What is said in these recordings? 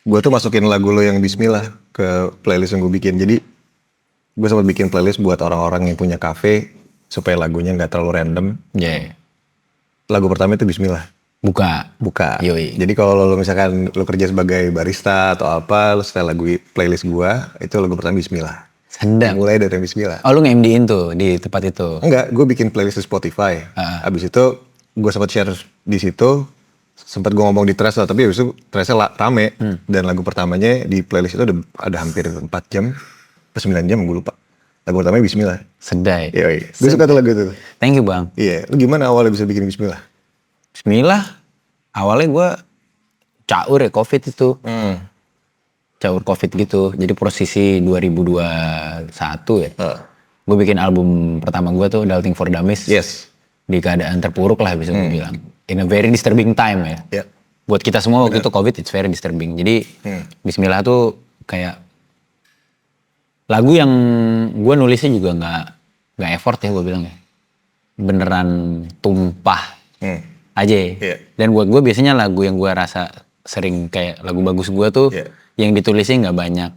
gue tuh masukin lagu lo yang Bismillah ke playlist yang gue bikin. Jadi gue sempat bikin playlist buat orang-orang yang punya kafe supaya lagunya nggak terlalu random. Yeah. Lagu pertama itu Bismillah. Buka. Yoi. Jadi kalau lo misalkan lo kerja sebagai barista atau apa, lo setel lagu playlist gue, itu lagu pertama Bismillah. Sedap. Mulai dari Bismillah. Oh lu nge-MD-in tuh di tempat itu? Enggak, gue bikin playlist di Spotify. Abis itu gue sempat share di situ, sempat gue ngomong di Threads lah, tapi abis itu Threads-nya rame. Dan lagu pertamanya di playlist itu ada hampir 4 jam, atau 9 jam gue lupa. Lagu pertamanya Bismillah. Sedai. Iya. Gue suka tuh lagu itu. Thank you bang. Iya, lu gimana awalnya bisa bikin Bismillah? Bismillah, awalnya gue caur ya COVID itu. Caur COVID gitu, jadi posisi 2021 ya. Gue bikin album pertama gue tuh Adulting for Dummies. Yes. Di keadaan terpuruk lah bisa gue bilang. In a very disturbing time ya. Yeah. Buat kita semua waktu itu COVID, it's very disturbing. Jadi Bismillah tuh kayak lagu yang gue nulisnya juga nggak effort ya gue bilang ya. Beneran tumpah aja. Yeah. Dan buat gue biasanya lagu yang gue rasa sering kayak lagu bagus gue tuh yang ditulisnya nggak banyak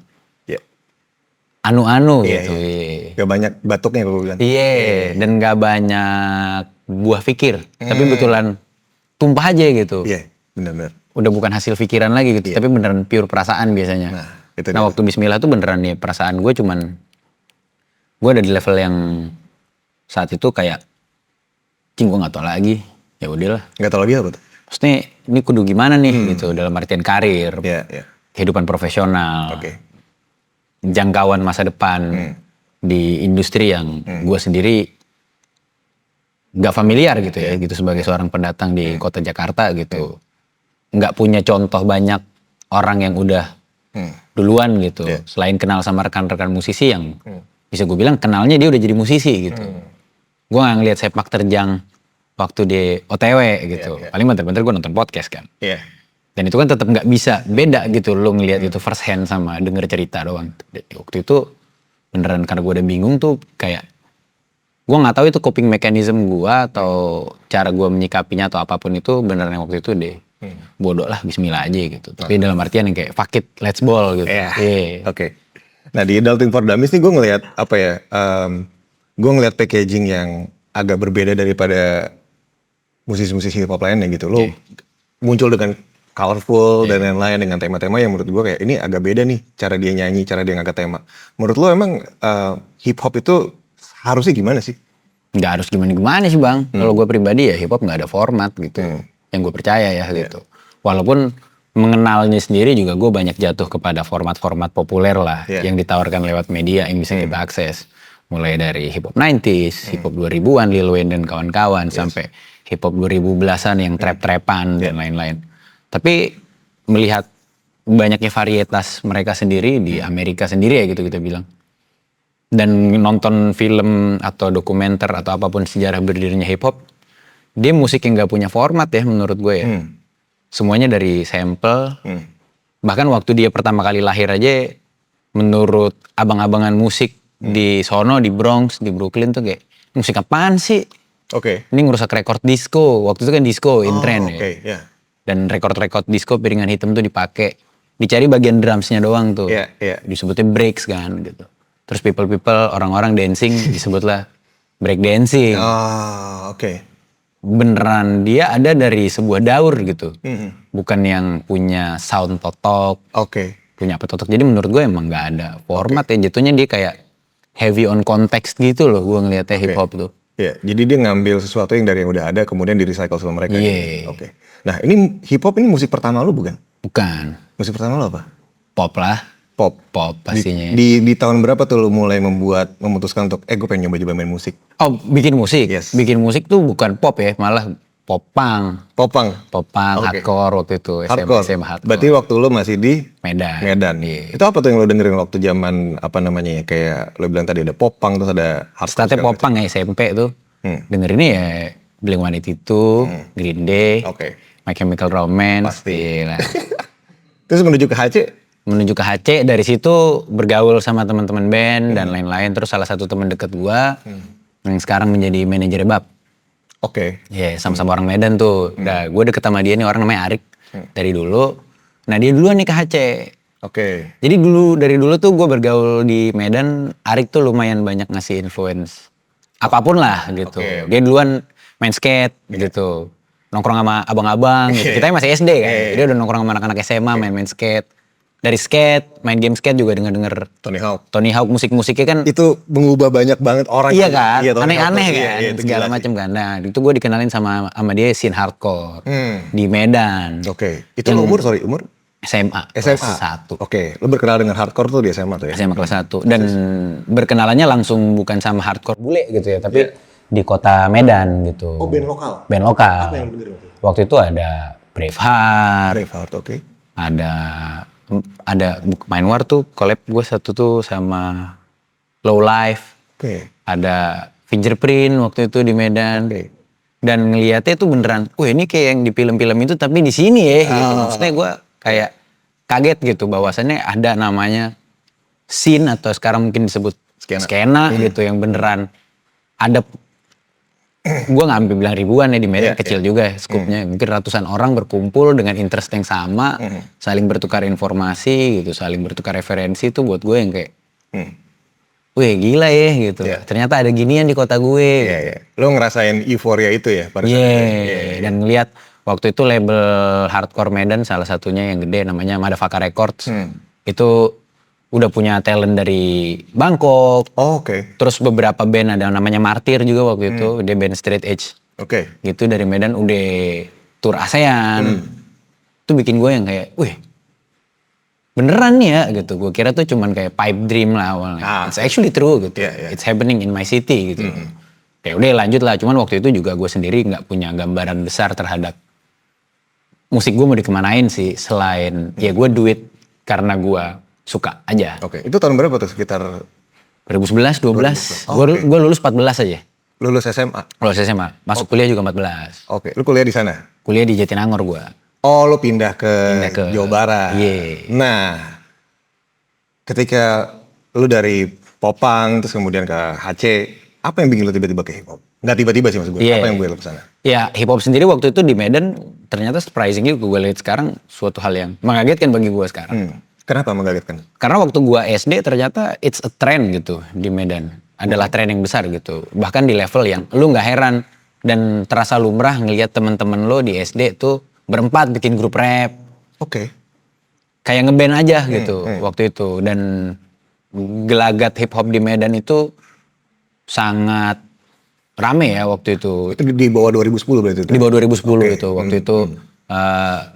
anu-anu gitu. Gak banyak batuknya gue bilang. Iya, dan gak banyak buah pikir. Tapi betulan tumpah aja gitu. Iya, benar-benar. Udah bukan hasil pikiran lagi gitu, tapi beneran pure perasaan biasanya. Nah waktu Bismillah tuh beneran nih perasaan gue cuman, gue ada di level yang saat itu kayak, gue gak tau lagi, ya udahlah. Gak tau lagi apa tuh? Maksudnya ini kudu gimana nih gitu, dalam artian karir, kehidupan profesional. Jangkauan masa depan di industri yang gue sendiri gak familiar gitu ya, gitu sebagai seorang pendatang di kota Jakarta gitu. Gak punya contoh banyak orang yang udah duluan gitu. Selain kenal sama rekan-rekan musisi yang bisa gue bilang kenalnya dia udah jadi musisi gitu. Gue gak ngeliat sepak terjang waktu di OTW gitu. Paling bentar-bentar gue nonton podcast kan. Dan itu kan tetap nggak bisa beda gitu lo ngelihat itu first hand sama denger cerita doang. Waktu itu beneran karena gue udah bingung tuh kayak gue nggak tahu itu coping mechanism gue atau cara gue menyikapinya atau apapun itu beneran waktu itu deh bodoh lah Bismillah aja gitu. Tapi dalam artian yang kayak fuck it let's ball gitu. Oke. Nah di Adulting for Dummies nih gue ngelihat apa ya? Gue ngelihat packaging yang agak berbeda daripada musisi-musisi hip hop lainnya gitu. Lo muncul dengan colorful dan lain-lain dengan tema-tema yang menurut gue kayak ini agak beda nih cara dia nyanyi, cara dia ngangkat tema. Menurut lo emang hip hop itu harusnya gimana sih? Nggak harus gimana-gimana sih bang. Kalau gue pribadi ya hip hop nggak ada format gitu. Yang gue percaya ya gitu. Walaupun mengenalnya sendiri juga gue banyak jatuh kepada format-format populer lah yang ditawarkan lewat media yang bisa kita akses. Mulai dari hip hop 90s, hip hop 2000-an, Lil Wayne dan kawan-kawan sampai hip hop 2010-an yang trap-trapan dan lain-lain. Tapi melihat banyaknya varietas mereka sendiri di Amerika sendiri ya gitu kita bilang. Dan nonton film atau dokumenter atau apapun sejarah berdirinya hip hop, dia musik yang gak punya format ya menurut gue ya. Semuanya dari sampel. Bahkan waktu dia pertama kali lahir aja, menurut abang-abangan musik di sono, di Bronx, di Brooklyn tuh kayak, musik apaan sih? Ini ngerusak rekord disco. Waktu itu kan disco in trend ya. Dan rekord-rekord disco piringan hitam tuh dipakai, dicari bagian drumsnya doang tuh, disebutnya breaks kan gitu. Terus people orang-orang dancing disebutlah break dancing. Beneran dia ada dari sebuah daur gitu, bukan yang punya sound totok, punya apa totok. Jadi menurut gue emang nggak ada format ya, jatuhnya dia kayak heavy on context gitu loh, gue ngeliatnya hip hop tuh. Jadi dia ngambil sesuatu yang dari yang udah ada kemudian di recycle sama mereka. Nah ini hip hop ini musik pertama lu bukan? Bukan. Musik pertama lu apa? Pop lah. Pop pastinya. Di tahun berapa tuh lu mulai memutuskan untuk gue pengen nyoba-nyoba main musik? Oh bikin musik? Bikin musik tuh bukan pop ya, malah popang, hardcore waktu itu, SMA hardcore. Berarti waktu lu masih di Medan. Itu apa tuh yang lu dengerin waktu zaman apa namanya ya, kayak lu bilang tadi ada popang terus ada hardcore. Startnya popang ya SMP tuh, dengerinnya ya Blink-182, Green Day, My Chemical Romance. Pasti. Terus menuju ke HC? Menuju ke HC, dari situ bergaul sama teman-teman band dan lain-lain. Terus salah satu teman deket gua yang sekarang menjadi manajer Bab. Sama-sama orang Medan tuh. Gue deket sama dia nih, orang namanya Arik. Dari dulu Nah dia duluan nih ke HC. Oke. Jadi dari dulu tuh gue bergaul di Medan, Arik tuh lumayan banyak ngasih influence apapun lah gitu. Oke. Dia duluan main skate gitu, nongkrong sama abang-abang gitu. Kita masih SD kan, dia udah nongkrong sama anak-anak SMA main skate. Dari skate, main game skate juga denger Tony Hawk musik-musiknya kan. Itu mengubah banyak banget orang. Iya kan, aneh-aneh kan, iya, segala macam kan. Nah itu gue dikenalin sama dia scene hardcore di Medan. Oke, itu umur? SMA kelas 1. Oke, lu berkenal dengan hardcore tuh di SMA tuh ya? SMA kelas 1. Dan berkenalannya langsung bukan sama hardcore bule gitu ya, tapi di kota Medan gitu. Oh, band lokal? Band lokal. Apa yang lu dengerin? Waktu itu ada Braveheart, oke. Ada Main War tuh collab gue satu tuh sama Low Life. Oke. Ada Fingerprint waktu itu di Medan. Dan ngeliatnya tuh beneran, ini kayak yang di film-film itu tapi di sini ya gitu. Maksudnya gue kayak kaget gitu bahwasannya ada namanya scene atau sekarang mungkin disebut skena gitu yang beneran ada. Gue nggak sampai bilang ribuan ya, di Medan kecil juga ya skupnya. Mungkin ratusan orang berkumpul dengan interest yang sama, saling bertukar informasi gitu, saling bertukar referensi. Itu buat gue yang kayak wih gila ya gitu. Ternyata ada ginian di kota gue. Lo ngerasain euforia itu ya pada saat itu? Dan ngeliat waktu itu label hardcore Medan salah satunya yang gede namanya Madafaka Records. Itu udah punya talent dari Bangkok. Oh, oke. Terus beberapa band ada namanya Martyr juga waktu itu, dia band straight edge. Oke. Gitu dari Medan udah tour ASEAN. Itu bikin gue yang kayak, wih beneran nih ya gitu. Gue kira tuh cuman kayak pipe dream lah awalnya. It's actually true gitu. It's happening in my city gitu. Kayak udah lanjut lah. Cuman waktu itu juga gue sendiri nggak punya gambaran besar terhadap musik gue mau dikemanain sih. Selain ya gue do it karena gue suka aja. Oke. Itu tahun berapa tuh? Sekitar 2011, 12. Gue lulus 14 aja. Lulus SMA? Lulus SMA. Masuk kuliah juga 14. Oke. Lu kuliah di sana? Kuliah di Jatinangor gue. Oh, lu pindah ke Jawa Barat. Iya. Nah, ketika lu dari Popang terus kemudian ke HC, apa yang bikin lu tiba-tiba ke hip hop? Nggak tiba-tiba sih maksud gue. Apa yang gue lu ke sana? Ya, hip hop sendiri waktu itu di Medan ternyata surprisingly gue lihat sekarang suatu hal yang mengagetkan bagi gue sekarang. Kenapa mengagetkan? Karena waktu gue SD ternyata it's a trend gitu di Medan. Adalah tren yang besar gitu. Bahkan di level yang lu nggak heran dan terasa lumrah ngelihat teman-teman lo di SD tuh berempat bikin grup rap. Oke. Kayak ngeband aja gitu waktu itu. Dan gelagat hip hop di Medan itu sangat rame ya waktu itu. Itu di bawah 2010 berarti itu? Di bawah 2010 itu. Waktu itu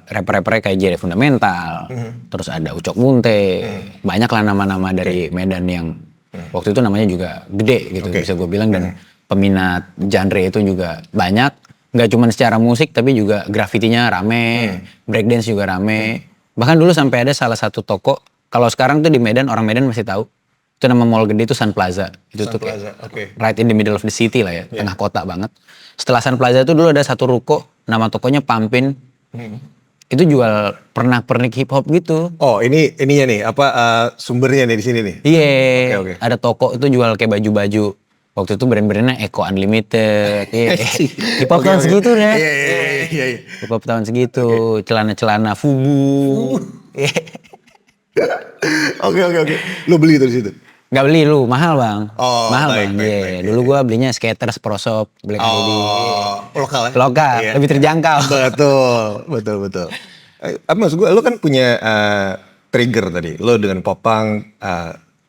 rapper-rapper kayak Jere Fundamental, terus ada Ucok Munte, banyak lah nama-nama dari Medan yang waktu itu namanya juga gede gitu bisa gue bilang. Dan peminat genre itu juga banyak, nggak cuma secara musik tapi juga grafitinya rame, breakdance juga rame. Bahkan dulu sampai ada salah satu toko, kalau sekarang tuh di Medan, orang Medan masih tahu, itu nama mall gede itu Sun Plaza. Itu tuh right in the middle of the city lah ya, tengah kota banget. Setelah Sun Plaza itu dulu ada satu ruko, nama tokonya Pampin. Itu jual pernak-pernik hip hop gitu. Oh, ininya nih, sumbernya nih di sini nih. Iya. Ada toko itu jual kayak baju-baju. Waktu itu brand-brandnya Eko Unlimited. Hip hop tahun segitu deh. Iya. Hip hop tahun segitu, celana-celana Fubu. Oke. Lu beli itu di situ? Gak beli lu, mahal bang. Oh, mahal baik, bang. baik. Dulu gua belinya Skaters, Prosop, Black ID. Lokal ya? Lokal, lebih terjangkau. Betul. Apa maksud gue, lu kan punya trigger tadi. Lu dengan Popang,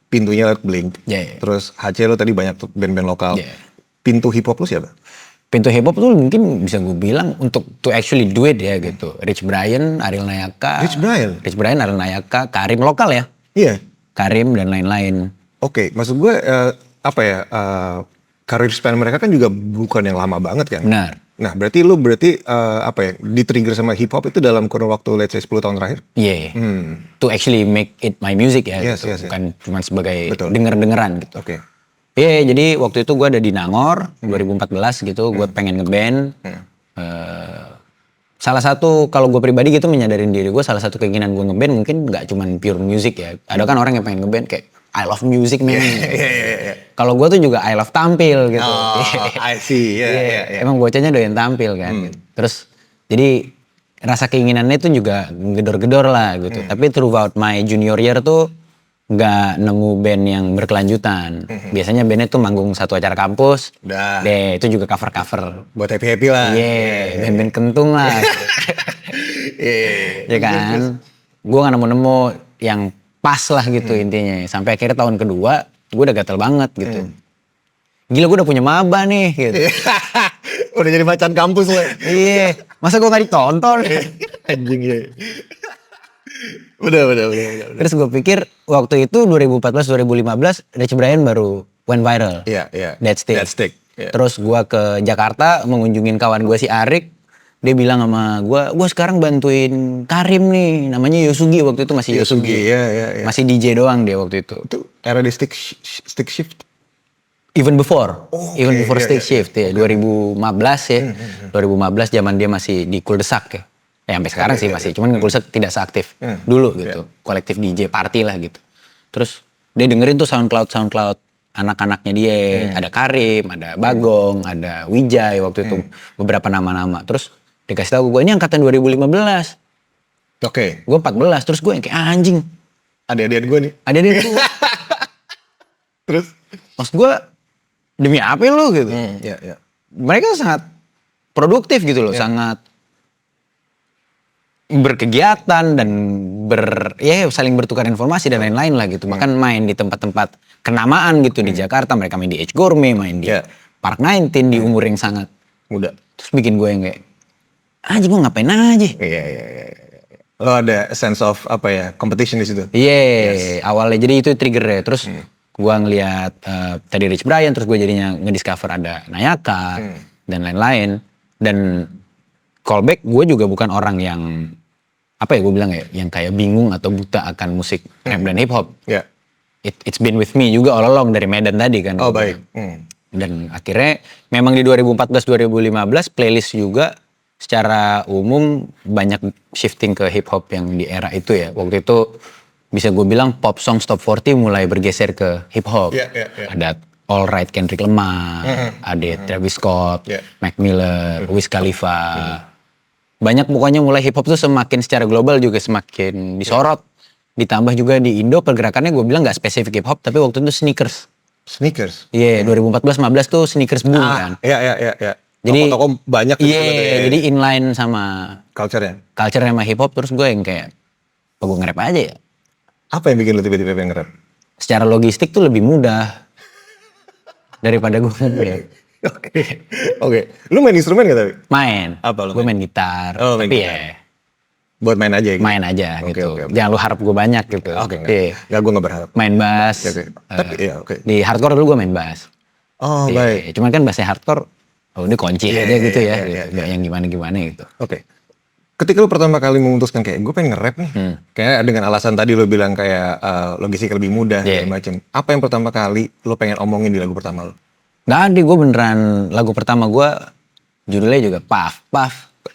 pintunya Blink. Terus HC lu tadi banyak band-band lokal. Pintu hip hop lu siapa? Pintu hip hop tuh mungkin bisa gue bilang untuk to actually do it ya gitu. Rich Brian, Ariel Nayaka. Rich Brian, Ariel Nayaka, Karim lokal ya. Iya. Karim dan lain-lain. Oke, maksud gue karir span mereka kan juga bukan yang lama banget kan? Benar. Nah, berarti lu di-trigger sama hip hop itu dalam kurun waktu let's say 10 tahun terakhir? Iya. To actually make it my music ya. Yes, gitu. Bukan cuma sebagai Betul. denger-dengeran gitu. Oke. Iya, jadi waktu itu gue ada di Nangor 2014 gitu. Gue pengen ngeband. Salah satu kalau gue pribadi gitu menyadarin diri gue, salah satu keinginan gue ngeband mungkin nggak cuma pure music ya. Ada kan orang yang pengen ngeband kayak I love music man. Kalau gue tuh juga I love tampil gitu. Oh, I see. Yeah. Emang bocahnya doyan tampil kan. Gitu. Terus jadi rasa keinginannya itu juga gedor-gedor lah gitu. Tapi throughout my junior year tuh nggak nemu band yang berkelanjutan. Biasanya bandnya tuh manggung satu acara kampus, Udah. deh itu juga cover-cover. Buat happy lah. Iya, band-band kentung lah. Ya kan, gue nggak nemu-nemu yang pas lah gitu intinya. Sampai akhirnya tahun kedua, gue udah gatel banget gitu. Gila gue udah punya maba nih gitu. Udah jadi macan kampus lo. Iya, masa gue nggak ditonton? Anjing ya. Udah. Terus gue pikir waktu itu 2014-2015 Rich Brian baru went viral. Iya. Dead Stick. Iya. Terus gue ke Jakarta mengunjungin kawan gue si Arik. Dia bilang sama gue sekarang bantuin Karim nih. Namanya Yosugi waktu itu masih Yosugi. Iya. Masih DJ doang dia waktu itu. Itu era di stick shift. Even before Stick iya. Shift ya 2015 ya. 2015 zaman dia masih di Kuldesak ya. Sampai sekarang sih masih, cuman Kuldesak tidak seaktif dulu gitu. Kolektif DJ party lah gitu. Terus dia dengerin tuh SoundCloud anak-anaknya dia, ada Karim, ada Bagong, ada Wijay waktu itu beberapa nama-nama. Terus dikasih tahu gue ini angkatan 2015. Oke. Gue 14, terus gue yang kayak anjing. Adik-adik gue nih. Ada gue. Terus? Maksud gue demi apa lu gitu. Iya. Mereka sangat produktif gitu loh, sangat berkegiatan dan saling bertukar informasi dan lain-lain lah gitu. Bahkan main di tempat-tempat kenamaan gitu di Jakarta, mereka main di Edge Gourmet, main di Park 19 di umur yang sangat muda. Terus bikin gue yang kayak anjing gue ngapain aja. Iya. Lo ada sense of apa ya, competition di situ. Iya, awalnya jadi itu triggernya. Terus gue ngeliat tadi Rich Brian, terus gue jadinya ngediscover ada Nayaka dan lain-lain. Dan callback, gue juga bukan orang yang apa ya gue bilang ya, yang kayak bingung atau buta akan musik rap dan hip hop. Iya. It's been with me juga all along dari Medan tadi kan. Oh baik. Dan akhirnya memang di 2014-2015 playlist juga secara umum banyak shifting ke hip hop yang di era itu ya. Waktu itu bisa gue bilang pop songs top 40 mulai bergeser ke hip hop. Iya. Ada All Right Kendrick Lamar, ada Travis Scott, Mac Miller, Wiz Khalifa. Banyak pokoknya mulai hip hop tuh semakin secara global juga semakin disorot. Ditambah juga di Indo pergerakannya gue bilang gak spesifik hip hop tapi waktu itu sneakers. Sneakers? Iya, 2014-15 tuh sneakers boom kan. Iya. Jadi toko-toko banyak gitu. Iya, jadi inline sama culture-nya sama hip hop. Terus gue yang kayak, gue nge-rap aja ya. Apa yang bikin lu tiba-tiba pengen nge-rap? Secara logistik tuh lebih mudah daripada gue nge-rap. Oke. Lu main instrumen gak tapi? Main. Apa lu Gue main? main gitar. Oh, main tapi gitar. ya Buat main aja gitu? main aja Oke, gitu. oke. Jangan lu harap gue banyak gitu. Oke, Iya. enggak, gue gak berharap. Main bass. Oke. Tapi iya, oke. Di hardcore dulu gue main bass. Oh, Iya, baik. cuman kan bassnya hardcore, ini kunci aja gitu ya. iya. Gak yang gimana-gimana gitu. Oke. Ketika lu pertama kali memutuskan kayak gue pengen nge-rap nih. Kayak dengan alasan tadi lu bilang kayak logistik lebih mudah segala macem. Apa yang pertama kali lu pengen omongin di lagu pertama lu? Gak ada, gue beneran lagu pertama gue judulnya juga Puff.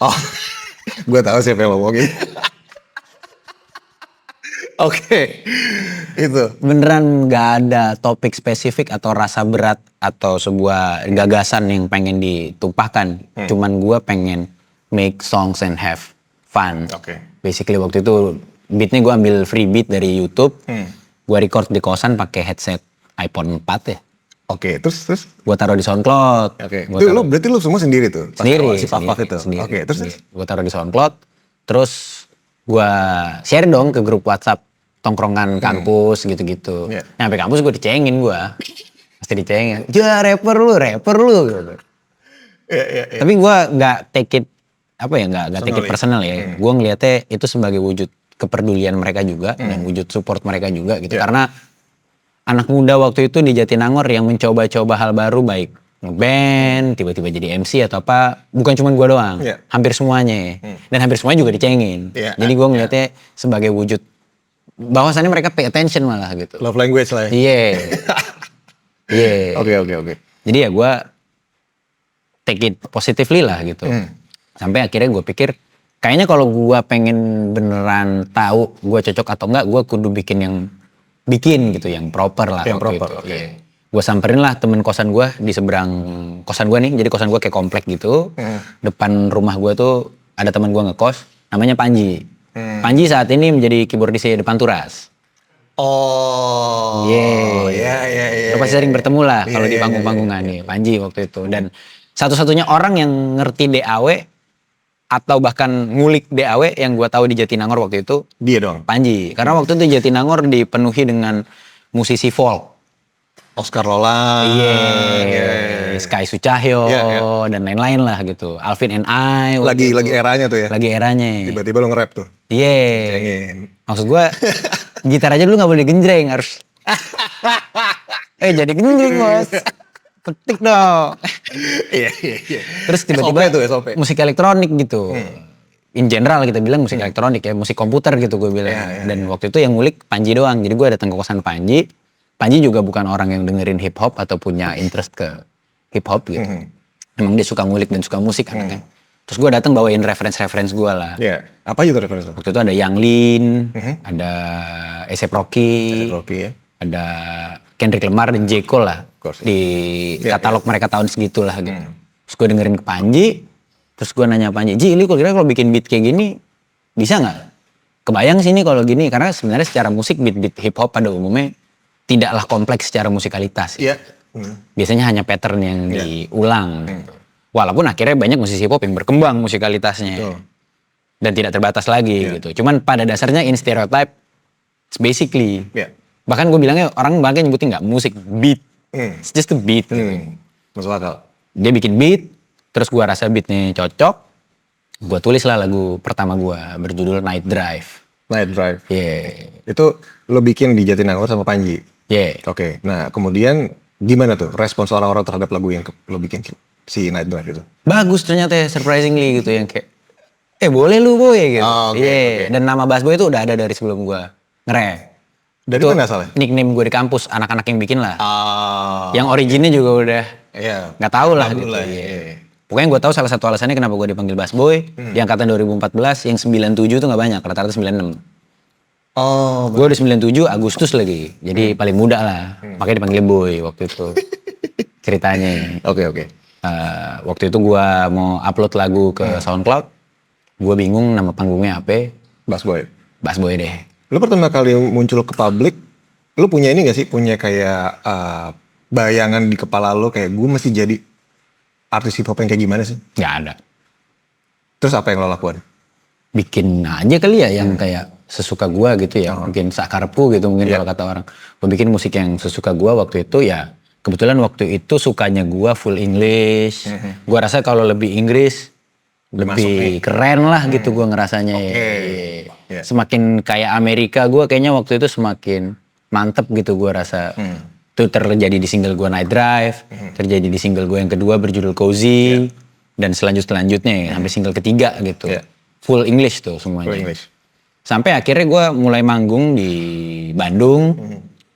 Oh, gue tahu siapa yang ngomongin. Oke, itu. Beneran gak ada topik spesifik atau rasa berat atau sebuah gagasan yang pengen ditumpahkan. Cuman gue pengen make songs and have fun. Oke. Basically waktu itu beatnya gue ambil free beat dari YouTube. Gue record di kosan pakai headset iPhone 4 ya. Oke, terus? Gue taruh di SoundCloud. Oke, itu lu berarti lu semua sendiri tuh? Sendiri. Si Puff itu? Oke, terus? Gue taruh di SoundCloud. Terus gue share dong ke grup WhatsApp tongkrongan kampus gitu-gitu. Yeah. Sampai kampus gue dicengin gue. Pasti dicengin. Ya rapper lu gitu. Iya. Tapi gue nggak take it nggak take it personal ya. Gue ngeliatnya itu sebagai wujud kepedulian mereka juga dan wujud support mereka juga gitu. Karena anak muda waktu itu di Jatinangor yang mencoba-coba hal baru baik ngeband, tiba-tiba jadi MC atau apa, bukan cuma gue doang, hampir semuanya. Dan hampir semuanya juga dicengin. Jadi gue ngeliatnya sebagai wujud bahwasannya mereka pay attention malah gitu. Love language lah ya? Iya. Oke. Jadi ya gue take it positively lah gitu. Sampai akhirnya gue pikir, kayaknya kalau gue pengen beneran tahu gue cocok atau enggak, gue kudu bikin gitu, yang proper lah. Yang proper, gitu. oke. Gue samperin lah temen kosan gue di seberang kosan gue nih. Jadi kosan gue kayak komplek gitu. Depan rumah gue tuh ada teman gue ngekos. namanya Panji. Panji saat ini menjadi keyboardis Depan Turas. Oh, Lo pasti sering bertemu lah kalau di panggung-panggungan nih, Panji waktu itu. Dan satu-satunya orang yang ngerti DAW atau bahkan ngulik DAW yang gue tahu di Jatinangor waktu itu dia doang. Panji. Karena waktu itu Jatinangor dipenuhi dengan musisi folk. Oscar Roland, Sky Sucahyo dan lain-lain lah gitu. Alvin and I. Lagi eranya tuh ya. Lagi eranya. Tiba-tiba lo nge-rap tuh. Maksud gue gitar aja dulu nggak boleh genjreng, harus. Jadi genjreng bos. Ketik dong. Iya. Terus tiba-tiba SOP. musik elektronik gitu. In general kita bilang musik elektronik ya, musik komputer gitu gue bilang. Dan waktu itu yang ngulik Panji doang. Jadi gue datang ke kosan Panji. Panji juga bukan orang yang dengerin hip hop atau punya interest ke hip hop gitu. Emang dia suka ngulik dan suka musik anaknya. Terus gue datang bawain reference gue lah. Iya. Apa itu reference? Waktu itu ada Yang Lin, ada A$AP Rocky, ada Kendrick Lamar dan J. Cole lah di katalog mereka tahun segitulah gitu. Terus gue dengerin ke Panji, terus gue nanya Panji, Ji, lu kira-kira kalau bikin beat kayak gini bisa nggak? Kebayang sih nih kalau gini, karena sebenarnya secara musik beat hip hop pada umumnya tidaklah kompleks secara musikalitas. Iya. Biasanya hanya pattern yang diulang. Walaupun akhirnya banyak musisi hip hop yang berkembang musikalitasnya. Dan tidak terbatas lagi gitu. Cuman pada dasarnya in stereotype, it's basically. Bahkan gue bilangnya orang bahkan nyebutin nggak musik, beat. It's just a beat. Masuk akal. Dia bikin beat, terus gue rasa beatnya cocok. Gue tulis lah lagu pertama gue berjudul Night Drive. Night Drive. Yeah. Itu lo bikin di Jatinangor sama Panji. Yeah. Oke. Nah kemudian gimana tuh respons orang-orang terhadap lagu yang lo bikin si Night Drive itu? Bagus ternyata ya, surprisingly gitu, yang kayak boleh lu boy gitu. Dan nama Bass Boy itu udah ada dari sebelum gue nge-rap. Dari itu mana asalnya? Nickname gue di kampus, anak-anak yang bikin lah. Yang originnya juga udah nggak tahu lah gitu. Pokoknya gue tahu salah satu alasannya kenapa gue dipanggil Bass Boy di angkatan 2014 yang 97 tuh nggak banyak, rata-rata 96. Gue udah 97 Agustus lagi, jadi paling muda lah. Makanya dipanggil Boy waktu itu. Ceritanya. Oke. Waktu itu gue mau upload lagu ke SoundCloud, gue bingung nama panggungnya apa. Bass Boy deh. Lu pertama kali muncul ke publik, lu punya ini gak sih? Punya kayak bayangan di kepala lu kayak gue mesti jadi artis hip hop yang kayak gimana sih? Gak ada. Terus apa yang lo lakukan? Bikin aja kali ya yang kayak sesuka gue gitu ya. Mungkin sakarepku gitu mungkin kalau kata orang. Gue bikin musik yang sesuka gue waktu itu ya. Kebetulan waktu itu sukanya gue full English. Gue rasa kalau lebih Inggris lebih keren lah gitu gue ngerasanya. Semakin kayak Amerika gue kayaknya waktu itu semakin mantep gitu gue rasa. Itu terjadi di single gue Night Drive, terjadi di single gue yang kedua berjudul Cozy, dan selanjutnya sampai single ketiga gitu. Full English tuh semuanya. Full English. Sampai akhirnya gue mulai manggung di Bandung,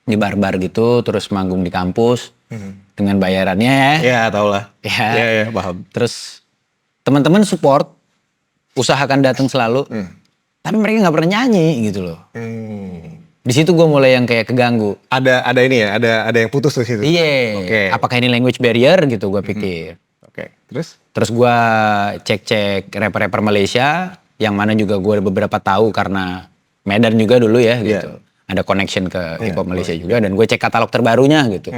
di bar-bar gitu, terus manggung di kampus dengan bayarannya. Ya tau lah. Ya, paham. Terus teman-teman support, usahakan datang selalu, tapi mereka nggak pernah nyanyi gitu loh. Di situ gue mulai yang kayak keganggu. Ada ini ya, ada yang putus di situ. Iya. Apakah ini language barrier gitu gue pikir. Terus gue cek rapper-rapper Malaysia, yang mana juga gue beberapa tahu karena Medan juga dulu ya gitu. Ada connection ke hip hop Malaysia juga, dan gue cek katalog terbarunya gitu.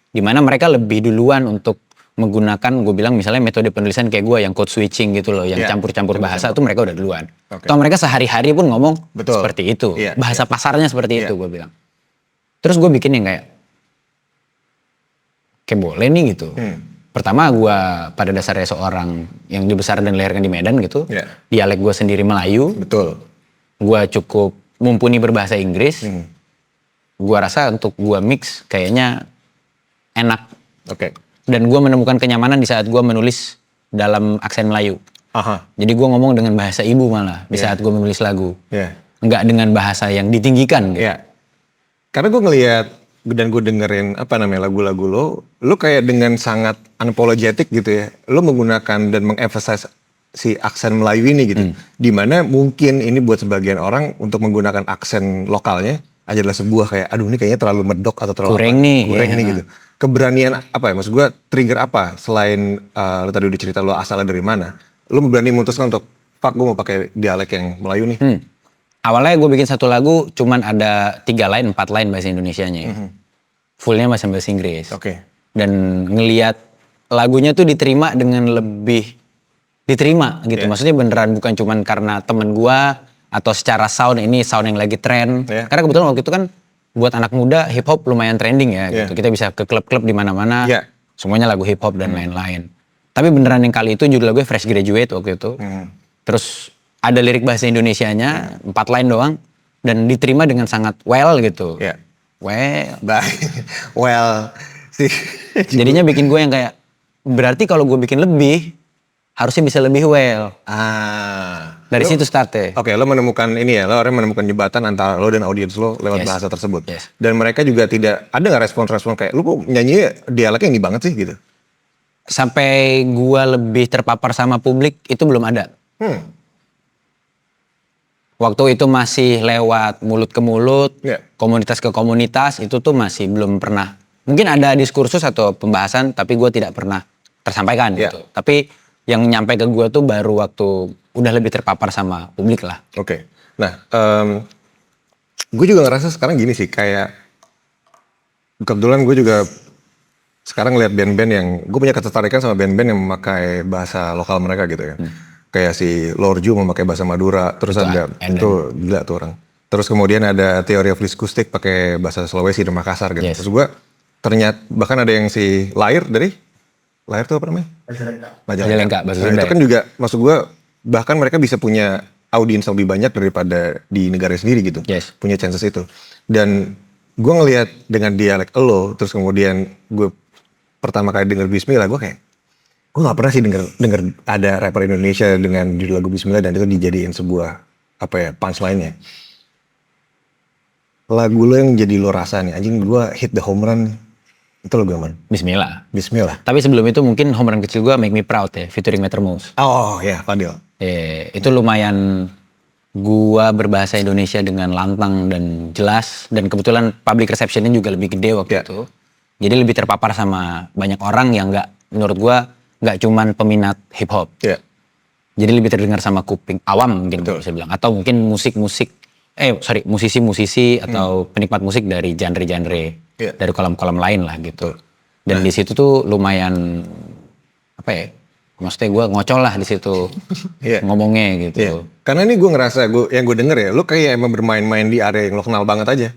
Dimana mereka lebih duluan untuk menggunakan, gue bilang misalnya metode penulisan kayak gue yang code switching gitu loh, yang campur-campur bahasa tuh mereka udah duluan. Toh mereka sehari-hari pun ngomong seperti itu. Bahasa pasarnya seperti itu gue bilang. Terus gue bikin yang kayak boleh nih gitu. Pertama gue pada dasarnya seorang yang dibesar dan dilahirkan di Medan gitu. Dialek gue sendiri Melayu. Gue cukup mumpuni berbahasa Inggris. Gue rasa untuk gue mix kayaknya enak. Dan gue menemukan kenyamanan di saat gue menulis dalam aksen Melayu. Jadi gue ngomong dengan bahasa ibu malah di saat gue menulis lagu. Enggak dengan bahasa yang ditinggikan. Karena gue ngelihat dan gue dengerin lagu-lagu lo kayak dengan sangat unapologetic gitu ya. Lo menggunakan dan mengemphasize si aksen Melayu ini gitu. Dimana mungkin ini buat sebagian orang untuk menggunakan aksen lokalnya adalah sebuah kayak aduh ini kayaknya terlalu medok atau terlalu kurang nih gitu. Keberanian apa ya, maksud gue trigger apa selain lo tadi udah cerita lo asalnya dari mana, lo berani memutuskan untuk fuck gue mau pakai dialek yang Melayu nih. Awalnya gue bikin satu lagu cuman ada 3 line, 4 line bahasa Indonesianya ya. Fullnya bahasa Inggris. Oke. Dan ngelihat lagunya tuh diterima dengan lebih diterima gitu. Yeah. Maksudnya beneran bukan cuman karena temen gua atau secara sound ini sound yang lagi tren. Yeah. Karena kebetulan waktu itu kan buat anak muda hip hop lumayan trending ya gitu. Kita bisa ke klub-klub di mana-mana. Yeah. Semuanya lagu hip hop dan lain-lain. Tapi beneran yang kali itu judul lagunya Fresh Graduate waktu itu. Terus ada lirik bahasa Indonesianya 4 line doang dan diterima dengan sangat well gitu. Yeah. Well. Sih. Jadinya bikin gue yang kayak berarti kalau gue bikin lebih harusnya bisa lebih well. Dari situ startnya. Oke, lo menemukan ini ya, lo menemukan jembatan antara lo dan audiens lo lewat bahasa tersebut. Yes. Dan mereka juga tidak ada nggak respon-respon kayak lo kok nyanyi dialeknya ini banget sih gitu. Sampai gue lebih terpapar sama publik itu belum ada. Waktu itu masih lewat mulut ke mulut, komunitas ke komunitas, itu tuh masih belum pernah. Mungkin ada diskursus atau pembahasan, tapi gue tidak pernah tersampaikan gitu. Tapi yang nyampe ke gue tuh baru waktu udah lebih terpapar sama publik lah. Oke. Nah, gue juga ngerasa sekarang gini sih, kayak kebetulan gue juga sekarang lihat band-band yang gue punya ketertarikan sama band-band yang memakai bahasa lokal mereka gitu ya. Kayak si Lorju memakai bahasa Madura, terus ada itu gila tuh orang. Terus kemudian ada Theory of Liskustik pakai bahasa Sulawesi dan Makassar gitu. Terus gue ternyata bahkan ada yang si Lair tuh apa namanya? Majalengka, bahasa Sunda. Itu kan juga maksud gue bahkan mereka bisa punya audiens lebih banyak daripada di negara sendiri gitu. Punya chances itu. Dan gue ngelihat dengan dialek lo, terus kemudian gue pertama kali denger Bismillah, gue kayak gue gak pernah sih denger ada rapper Indonesia dengan judul lagu Bismillah dan itu dijadiin sebuah punchline-nya. Lagu lo yang jadi lo rasa nih, anjing gue hit the home run. Itu lagu yang mana? Bismillah. Tapi sebelum itu mungkin home run kecil gue Make Me Proud ya, featuring Meter Mouse. Oh ya, Fadil. Itu lumayan gua berbahasa Indonesia dengan lantang dan jelas. Dan kebetulan public reception-nya juga lebih gede waktu itu. Jadi lebih terpapar sama banyak orang yang menurut gua gak cuman peminat hip hop. Jadi lebih terdengar sama kuping awam mungkin bisa bilang. Atau mungkin musisi-musisi atau penikmat musik dari genre-genre. Dari kolam-kolam lain lah gitu. Dan di situ tuh lumayan maksudnya gue ngocol lah di situ ngomongnya gitu. Karena ini gue ngerasa yang gue denger ya, lo kayak emang bermain-main di area yang lo kenal banget aja.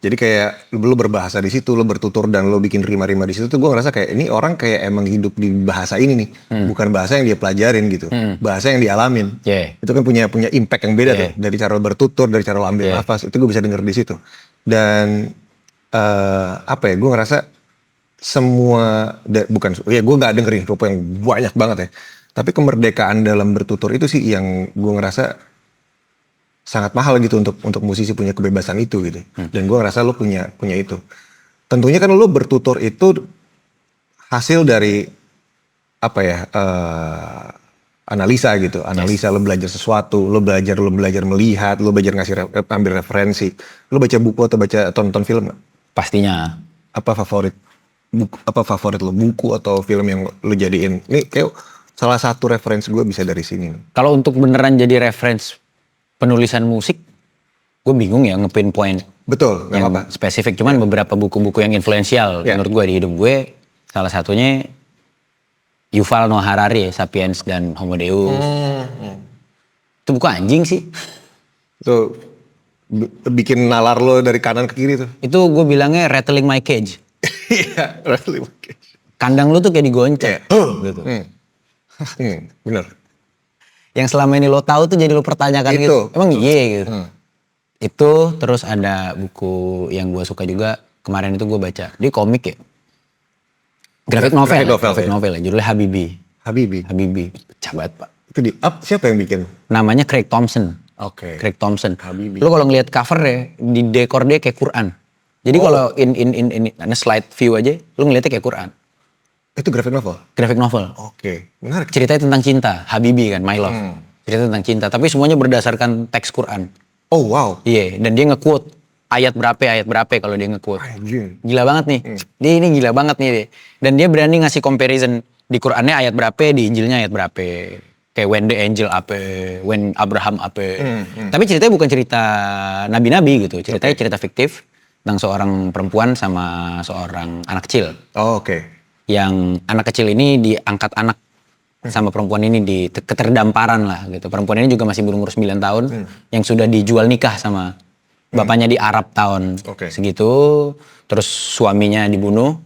Jadi kayak lo berbahasa di situ, lo bertutur dan lo bikin rima-rima di situ tuh gue ngerasa kayak ini orang kayak emang hidup di bahasa ini nih, bukan bahasa yang dia pelajarin gitu, bahasa yang dialamin. Itu kan punya impact yang beda tuh dari cara lo bertutur, dari cara lo ambil nafas, itu gue bisa denger di situ. Dan gue ngerasa semua gue nggak dengerin hip hop yang banyak banget ya, tapi kemerdekaan dalam bertutur itu sih yang gue ngerasa sangat mahal gitu untuk musisi punya kebebasan itu gitu. Dan gue ngerasa lo punya itu. Tentunya kan lo bertutur itu hasil dari analisa gitu, lo belajar sesuatu, lo belajar melihat, lo belajar ambil referensi, lo baca buku atau tonton film nggak? Pastinya. Apa favorit lo, buku atau film yang lo jadiin? Ini kayak salah satu referensi gue bisa dari sini. Kalau untuk beneran jadi referensi penulisan musik, gue bingung ya nge-pinpoint. Betul, yang apa spesifik. Cuman beberapa buku-buku yang influensial menurut gue di hidup gue, salah satunya Yuval Noah Harari, Sapiens dan Homo Deus. Itu buku anjing sih. Itu bikin nalar lo dari kanan ke kiri tuh. Itu gue bilangnya rattling my cage. Iya, rattling my cage. Kandang lu tuh kayak digonceng. Gitu. Bener. Yang selama ini lo tahu tuh jadi lo pertanyakan gitu. Emang iya gitu. Itu terus ada buku yang gue suka juga kemarin itu gue baca. Dia komik ya. Graphic novel ya. Judulnya Habibi. Pecah banget pak. Itu siapa yang bikin? Namanya Craig Thompson. Craig Thompson. Habibi. Lo kalau ngelihat cover ya, di dekor dia kayak Quran. Jadi kalau in slide view aja, lo ngeliatnya kayak Quran. Itu graphic novel? Graphic novel. Oke, menarik. Ceritanya tentang cinta, Habibi kan, My Love. Cerita tentang cinta, tapi semuanya berdasarkan teks Quran. Oh wow. Iya, dan dia nge-quote ayat berapa kalau dia nge-quote. Gila banget nih. Dia ini gila banget nih. Dan dia berani ngasih comparison di Qurannya ayat berapa, di Injilnya ayat berapa. Kayak When the Angel apa, When Abraham apa. Tapi ceritanya bukan cerita nabi-nabi gitu. Ceritanya cerita fiktif tentang seorang perempuan sama seorang anak kecil. Oh, oke. Yang anak kecil ini diangkat anak sama perempuan ini di keterdamparan lah gitu. Perempuan ini juga masih berumur 9 tahun yang sudah dijual nikah sama bapaknya di Arab tahun segitu. Terus suaminya dibunuh.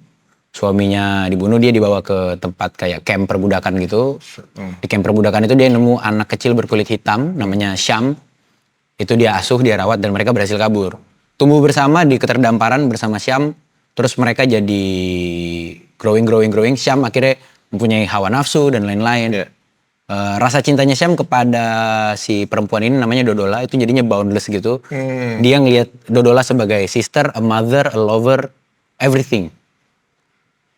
Dia dibawa ke tempat kayak camp perbudakan gitu. Di camp perbudakan itu dia nemu anak kecil berkulit hitam namanya Syam. Itu dia asuh, dia rawat dan mereka berhasil kabur. Tumbuh bersama di keterdamparan bersama Syam. Terus mereka jadi growing. Syam akhirnya mempunyai hawa nafsu dan lain-lain. Rasa cintanya Syam kepada si perempuan ini namanya Dodola itu jadinya boundless gitu. Dia ngelihat Dodola sebagai sister, a mother, a lover, everything.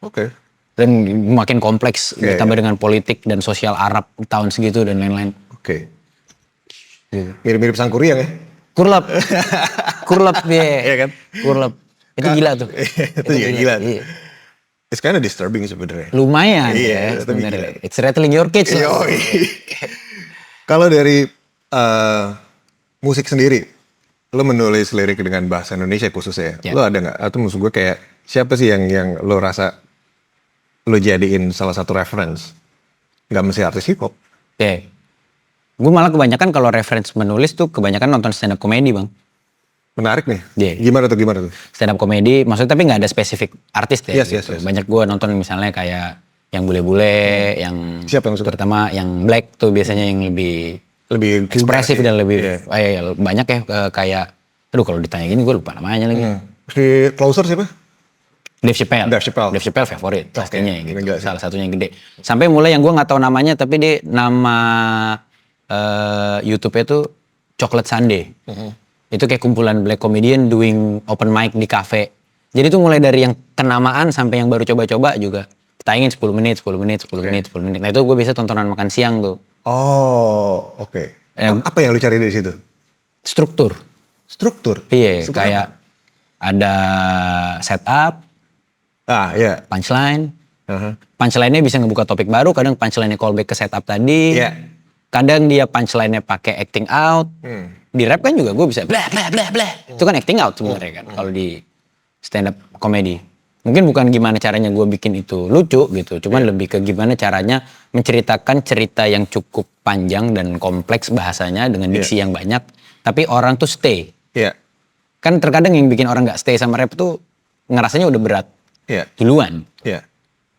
Oke. Dan makin kompleks ditambah dengan politik dan sosial Arab tahun segitu dan lain-lain. Oke. Mirip-mirip Sangkuriang ya? Kurlap ya. Iya kan? Kurlap. Itu gila tuh. Itu juga gila tuh. Iya. It's kind of disturbing sebenarnya. Lumayan Iya, ya sebenarnya. It's rattling your cage. Kalau dari musik sendiri, lo menulis lirik dengan bahasa Indonesia khususnya, lo ada nggak? Atau maksud gue kayak siapa sih yang lo rasa lo jadiin salah satu reference? Nggak mesti artis hip hop. Oke. Gue malah kebanyakan kalau reference menulis tuh kebanyakan nonton stand up comedy bang. Menarik nih. Yeah. Gimana tuh? Stand up comedy, maksudnya tapi nggak ada spesifik artis deh. Yes. Banyak gue nonton misalnya kayak yang bule-bule, yang siapa yang suka? Terutama yang black tuh biasanya yang lebih ekspresif dan lebih banyak ya kayak, aduh kalau ditanya gini gue lupa namanya lagi. Si closer siapa? Dave Chappelle favorit pastinya gitu. Salah satunya yang gede. Sampai mulai yang gue nggak tahu namanya tapi dia nama YouTube-nya tuh Chocolate Sunday. Itu kayak kumpulan black comedian doing open mic di cafe. Jadi tuh mulai dari yang kenamaan sampai yang baru coba-coba juga. Tayangin 10 menit. Nah itu gue biasa tontonan makan siang tuh. Oh, oke. Apa yang lu cari dari situ? Struktur? Iya, kayak ada setup, Iya. punchline. Punchline-nya bisa ngebuka topik baru, kadang punchline-nya callback ke setup tadi. Kadang dia punchline-nya pakai acting out. Di rap kan juga gue bisa blah. Itu kan acting out sebenarnya kan kalau di stand up comedy. Mungkin bukan gimana caranya gue bikin itu lucu gitu, cuman lebih ke gimana caranya menceritakan cerita yang cukup panjang dan kompleks bahasanya dengan diksi yang banyak, tapi orang tuh stay. Kan terkadang yang bikin orang nggak stay sama rap tuh ngerasanya udah berat duluan.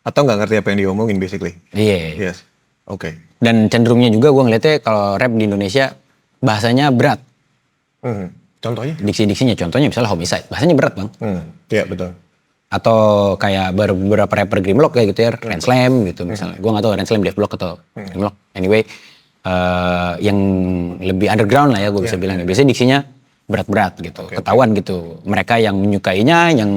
Atau nggak ngerti apa yang diomongin basically. Yes. Oke. Dan cenderungnya juga gue ngeliatnya kalau rap di Indonesia bahasanya berat. Contohnya? Diksi-diksinya, contohnya misalnya Homicide, bahasanya berat bang. Iya betul. Atau kayak beberapa rapper Grimlock kayak gitu ya, Ranslam gitu misalnya. Gue gak tahu Ranslam Death Block atau Grimlock. Anyway, yang lebih underground lah ya gue bisa bilang. Biasanya diksinya berat-berat gitu, ketahuan gitu. Mereka yang menyukainya, yang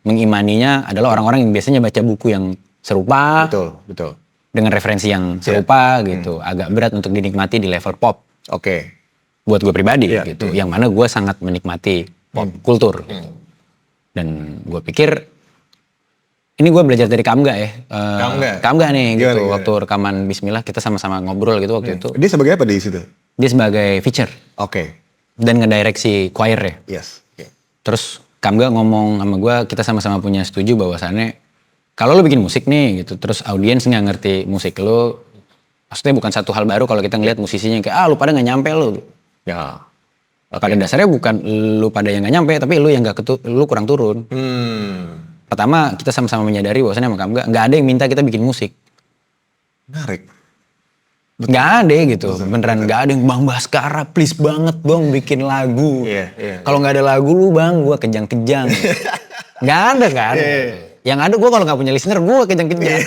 mengimaninya adalah orang-orang yang biasanya baca buku yang serupa. Betul. Dengan referensi yang serupa gitu. Agak berat untuk dinikmati di level pop. Buat gue pribadi gitu. Yang mana gue sangat menikmati pop kultur. Dan gue pikir ini gue belajar dari Kamga ya. Kamga nih gitu. Gimana? Waktu rekaman Bismillah kita sama-sama ngobrol gitu waktu itu. Dia sebagai apa di situ? Dia sebagai feature. Dan ngedireksi choir ya. Terus Kamga ngomong sama gue, kita sama-sama punya setuju bahwasannya kalau lo bikin musik nih gitu, terus audiens nggak ngerti musik lo, maksudnya bukan satu hal baru kalau kita ngeliat musisinya kayak lu pada nggak nyampe lo. Pada dasarnya bukan lu pada yang nggak nyampe, tapi lu yang lu kurang turun. Pertama kita sama-sama menyadari bahwasannya sama Kamga nggak ada yang minta kita bikin musik. Menarik. Nggak ada gitu, beneran nggak ada yang Bang Baskara please banget dong bikin lagu. Kalau nggak ada lagu lu bang, gue kejang-kejang. Nggak ada kan? Yang ada gue kalau nggak punya listener gue kejang-kejang.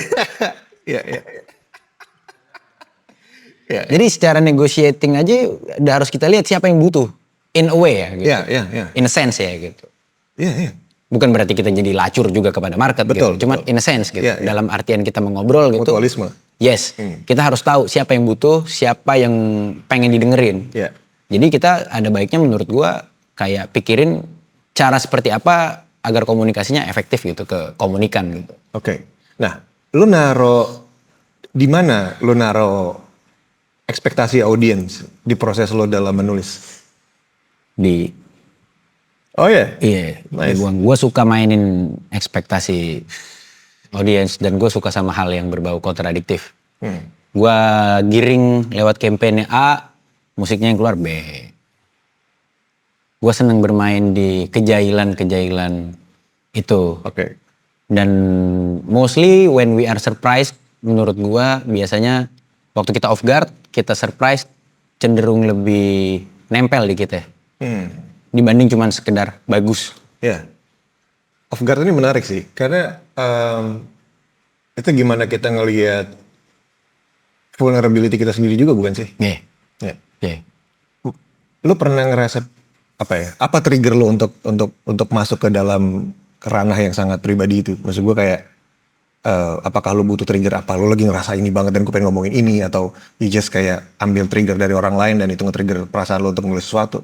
Jadi secara negotiating aja udah harus kita lihat siapa yang butuh. In a way ya gitu. In a sense ya gitu. Bukan berarti kita jadi lacur juga kepada market gitu. Cuma in a sense gitu. Dalam artian kita mengobrol gitu. Mutualisme. Yes. Kita harus tahu siapa yang butuh, siapa yang pengen didengerin. Jadi kita ada baiknya menurut gua kayak pikirin cara seperti apa agar komunikasinya efektif gitu ke komunikan gitu. Nah, lu naro di mana lu naro ekspektasi audiens di proses lo dalam menulis? Oh ya? Iya, Nice. gue suka mainin ekspektasi audiens dan gue suka sama hal yang berbau kontradiktif. Gue giring lewat kampanye A, musiknya yang keluar B. Gue seneng bermain di kejailan-kejailan itu. Oke. Dan mostly when we are surprised, menurut gue biasanya waktu kita off guard, kita surprise cenderung lebih nempel di kita. Dibanding cuman sekedar bagus. Ya. Off guard ini menarik sih, karena itu gimana kita ngelihat vulnerability kita sendiri juga, bukan sih? Iya. Ya. Iya. Lu pernah ngerasa apa ya? Apa trigger lu untuk masuk ke dalam ranah yang sangat pribadi itu? Maksud gue kayak apakah lu butuh trigger apa? Lu lagi ngerasa ini banget dan gue pengen ngomongin ini, atau you just kayak ambil trigger dari orang lain dan itu nge-trigger perasaan lu untuk nulis sesuatu?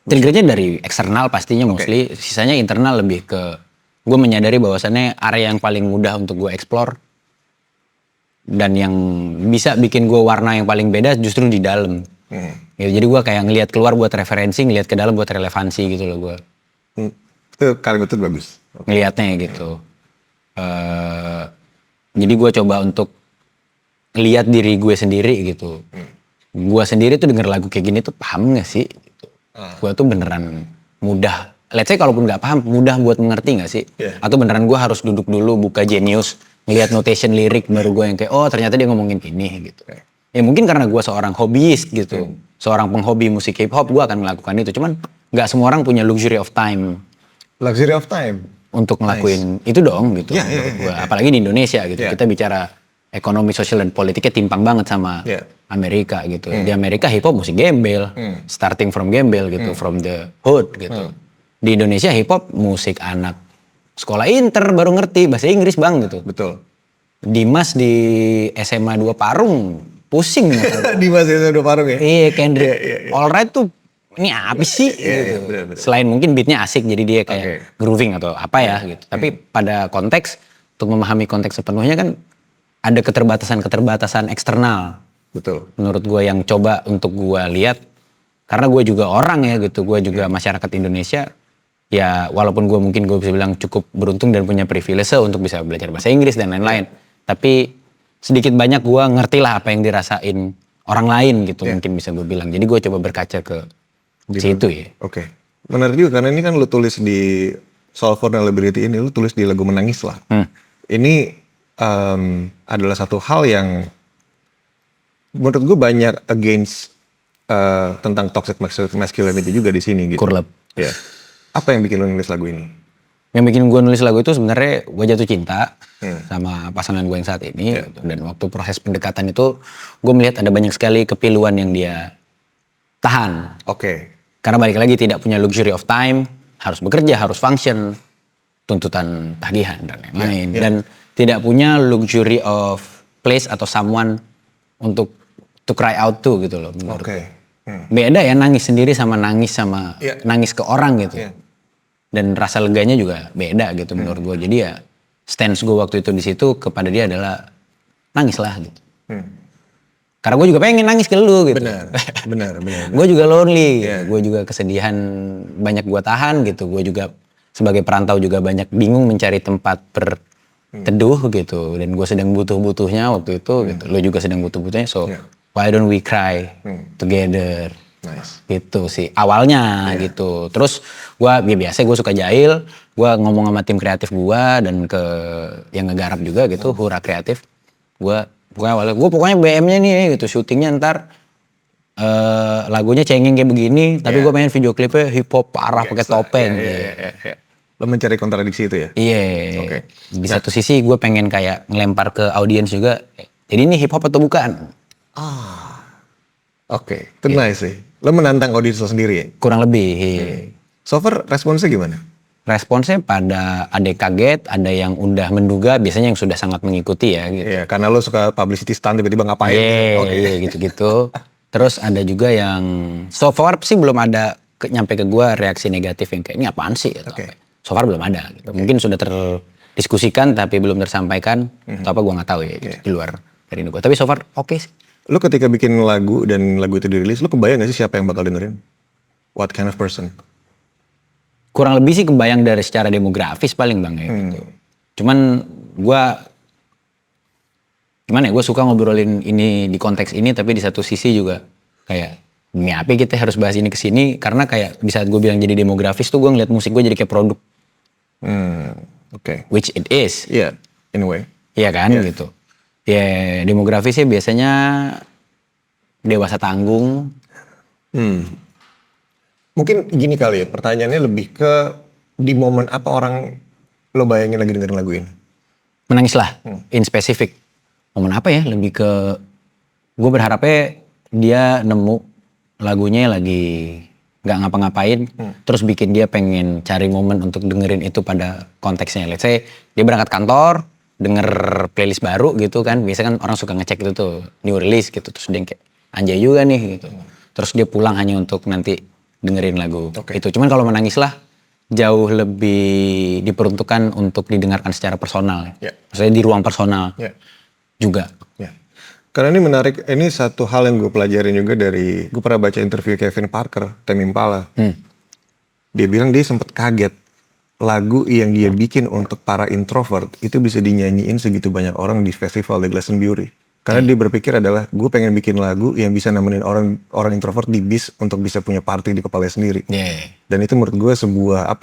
Triggernya dari eksternal pastinya mostly, sisanya internal lebih ke gue menyadari bahwasannya area yang paling mudah untuk gue explore dan yang bisa bikin gue warna yang paling beda justru di dalam. Ya, jadi gue kayak ngelihat keluar buat referensi, ngelihat ke dalam buat relevansi gitu loh gue. Itu kalimat itu bagus. Ngelihatnya gitu. Jadi gue coba untuk lihat diri gue sendiri gitu. Gue sendiri tuh denger lagu kayak gini tuh paham gak sih? Gitu. Gue tuh beneran mudah. Let's say kalaupun gak paham, mudah buat mengerti gak sih? Yeah. Atau beneran gue harus duduk dulu, buka Genius, ngelihat notation lirik, baru gue yang kayak, oh ternyata dia ngomongin ini gitu. Ya mungkin karena gue seorang hobiis gitu. Seorang penghobi musik hip hop, gue akan melakukan itu. Cuman gak semua orang punya luxury of time. Luxury of time? Untuk ngelakuin itu dong gitu. Apalagi di Indonesia gitu. Yeah. Kita bicara ekonomi, sosial, dan politiknya timpang banget sama Amerika gitu. Di Amerika hip hop musik gembel. Starting from gembel gitu. From the hood gitu. Di Indonesia hip hop musik anak sekolah inter baru ngerti bahasa Inggris bang gitu. Betul. Dimas di SMA 2 Parung pusing. Dimas SMA 2 Parung ya? Iya, Kendrick. Alright tuh ini apa sih gitu. Bener. Selain mungkin beatnya asik jadi dia kayak grooving atau apa ya gitu. Tapi pada konteks, untuk memahami konteks sepenuhnya kan ada keterbatasan eksternal. Betul. Menurut gue yang coba untuk gue lihat, karena gue juga orang ya gitu, gue juga masyarakat Indonesia. Ya walaupun gue mungkin gue bisa bilang cukup beruntung dan punya privilege untuk bisa belajar bahasa Inggris dan lain-lain. Tapi sedikit banyak gue ngerti lah apa yang dirasain orang lain gitu mungkin bisa gue bilang. Jadi gue coba berkaca ke situ ya. Oke. Menarik juga karena ini kan lu tulis di Soul Vulnerability ini, lu tulis di lagu Menangis lah. Ini adalah satu hal yang menurut gue banyak against tentang toxic masculinity juga di sini gitu. Kurlep. Ya. Apa yang bikin lu nulis lagu ini? Yang bikin gue nulis lagu itu sebenarnya gue jatuh cinta sama pasangan gue yang saat ini. Gitu. Dan waktu proses pendekatan itu gue melihat ada banyak sekali kepiluan yang dia tahan. Oke. Karena balik lagi tidak punya luxury of time, harus bekerja, harus function, tuntutan tagihan dan lain-lain. Dan tidak punya luxury of place atau someone untuk to cry out to gitu loh. Oke. Beda ya nangis sendiri sama nangis nangis ke orang gitu. Dan rasa leganya juga beda gitu menurut gue. Jadi ya stance gue waktu itu di situ kepada dia adalah nangis lah gitu. Karena gue juga pengen nangis ke lu gitu. Benar. Gue juga lonely, gue juga kesedihan banyak gue tahan gitu. Gue juga sebagai perantau juga banyak bingung mencari tempat berteduh gitu. Dan gue sedang butuh-butuhnya waktu itu gitu. Lo juga sedang butuh-butuhnya, so why don't we cry together? Nice. Gitu sih awalnya gitu. Terus gue biasa gue suka jahil, gue ngomong sama tim kreatif gue dan ke yang ngegarap juga gitu, Hura Kreatif. Gue pokoknya BM-nya nih gitu, syutingnya ntar lagunya cengeng kayak begini, tapi gue pengen video klipnya hip hop parah pakai topeng. Lo mencari kontradiksi itu ya? Iya. Di satu sisi gue pengen kayak ngelempar ke audiens juga. Jadi ini hip hop atau bukan? Oke, itu nice sih. Lo menantang audiens lo sendiri ya? Kurang lebih. So far responsnya gimana? Responsnya pada ada yang kaget, ada yang udah menduga, biasanya yang sudah sangat mengikuti ya. Gitu. Iya, karena lo suka publicity stunt tiba-tiba ngapain? Iya, gitu-gitu. Terus ada juga yang so far sih belum ada nyampe ke gue reaksi negatif yang kayak ini apaan sih? Gitu. So far belum ada. Gitu. Mungkin sudah terdiskusikan tapi belum tersampaikan. Atau apa gue nggak tahu ya di luar dari gue. Tapi so far oke sih. Lu ketika bikin lagu dan lagu itu dirilis, lu kebayang gak sih siapa yang bakal dengerin? What kind of person? Kurang lebih sih kebayang dari secara demografis paling bang ya gitu. Cuman gue gimana ya, gue suka ngobrolin ini di konteks ini, tapi di satu sisi juga kayak ini apa kita harus bahas ini kesini, karena kayak di saat gue bilang jadi demografis tuh gue ngeliat musik gue jadi kayak produk. Oke. Which it is. Yeah, in a way. Iya kan gitu. Ya demografisnya biasanya dewasa tanggung. Mungkin gini kali ya, pertanyaannya lebih ke di momen apa orang lo bayangin lagi dengerin lagu ini? Menangislah, in spesifik. Momen apa ya, lebih ke gue berharapnya dia nemu lagunya lagi gak ngapa-ngapain, terus bikin dia pengen cari momen untuk dengerin itu pada konteksnya. Let's say dia berangkat kantor, denger playlist baru gitu kan, biasanya kan orang suka ngecek itu tuh, new release gitu, terus dia kayak anjay juga nih gitu. Terus dia pulang hanya untuk nanti dengerin lagu itu. Cuman kalau menangislah jauh lebih diperuntukkan untuk didengarkan secara personal. Maksudnya di ruang personal juga. Karena ini menarik, ini satu hal yang gue pelajarin juga dari, gue pernah baca interview Kevin Parker, Tame Impala. Dia bilang dia sempat kaget, lagu yang dia bikin untuk para introvert, itu bisa dinyanyiin segitu banyak orang di festival di Glastonbury. Karena dia berpikir adalah, gue pengen bikin lagu yang bisa nemenin orang introvert di bis untuk bisa punya party di kepalanya sendiri. Dan itu menurut gue sebuah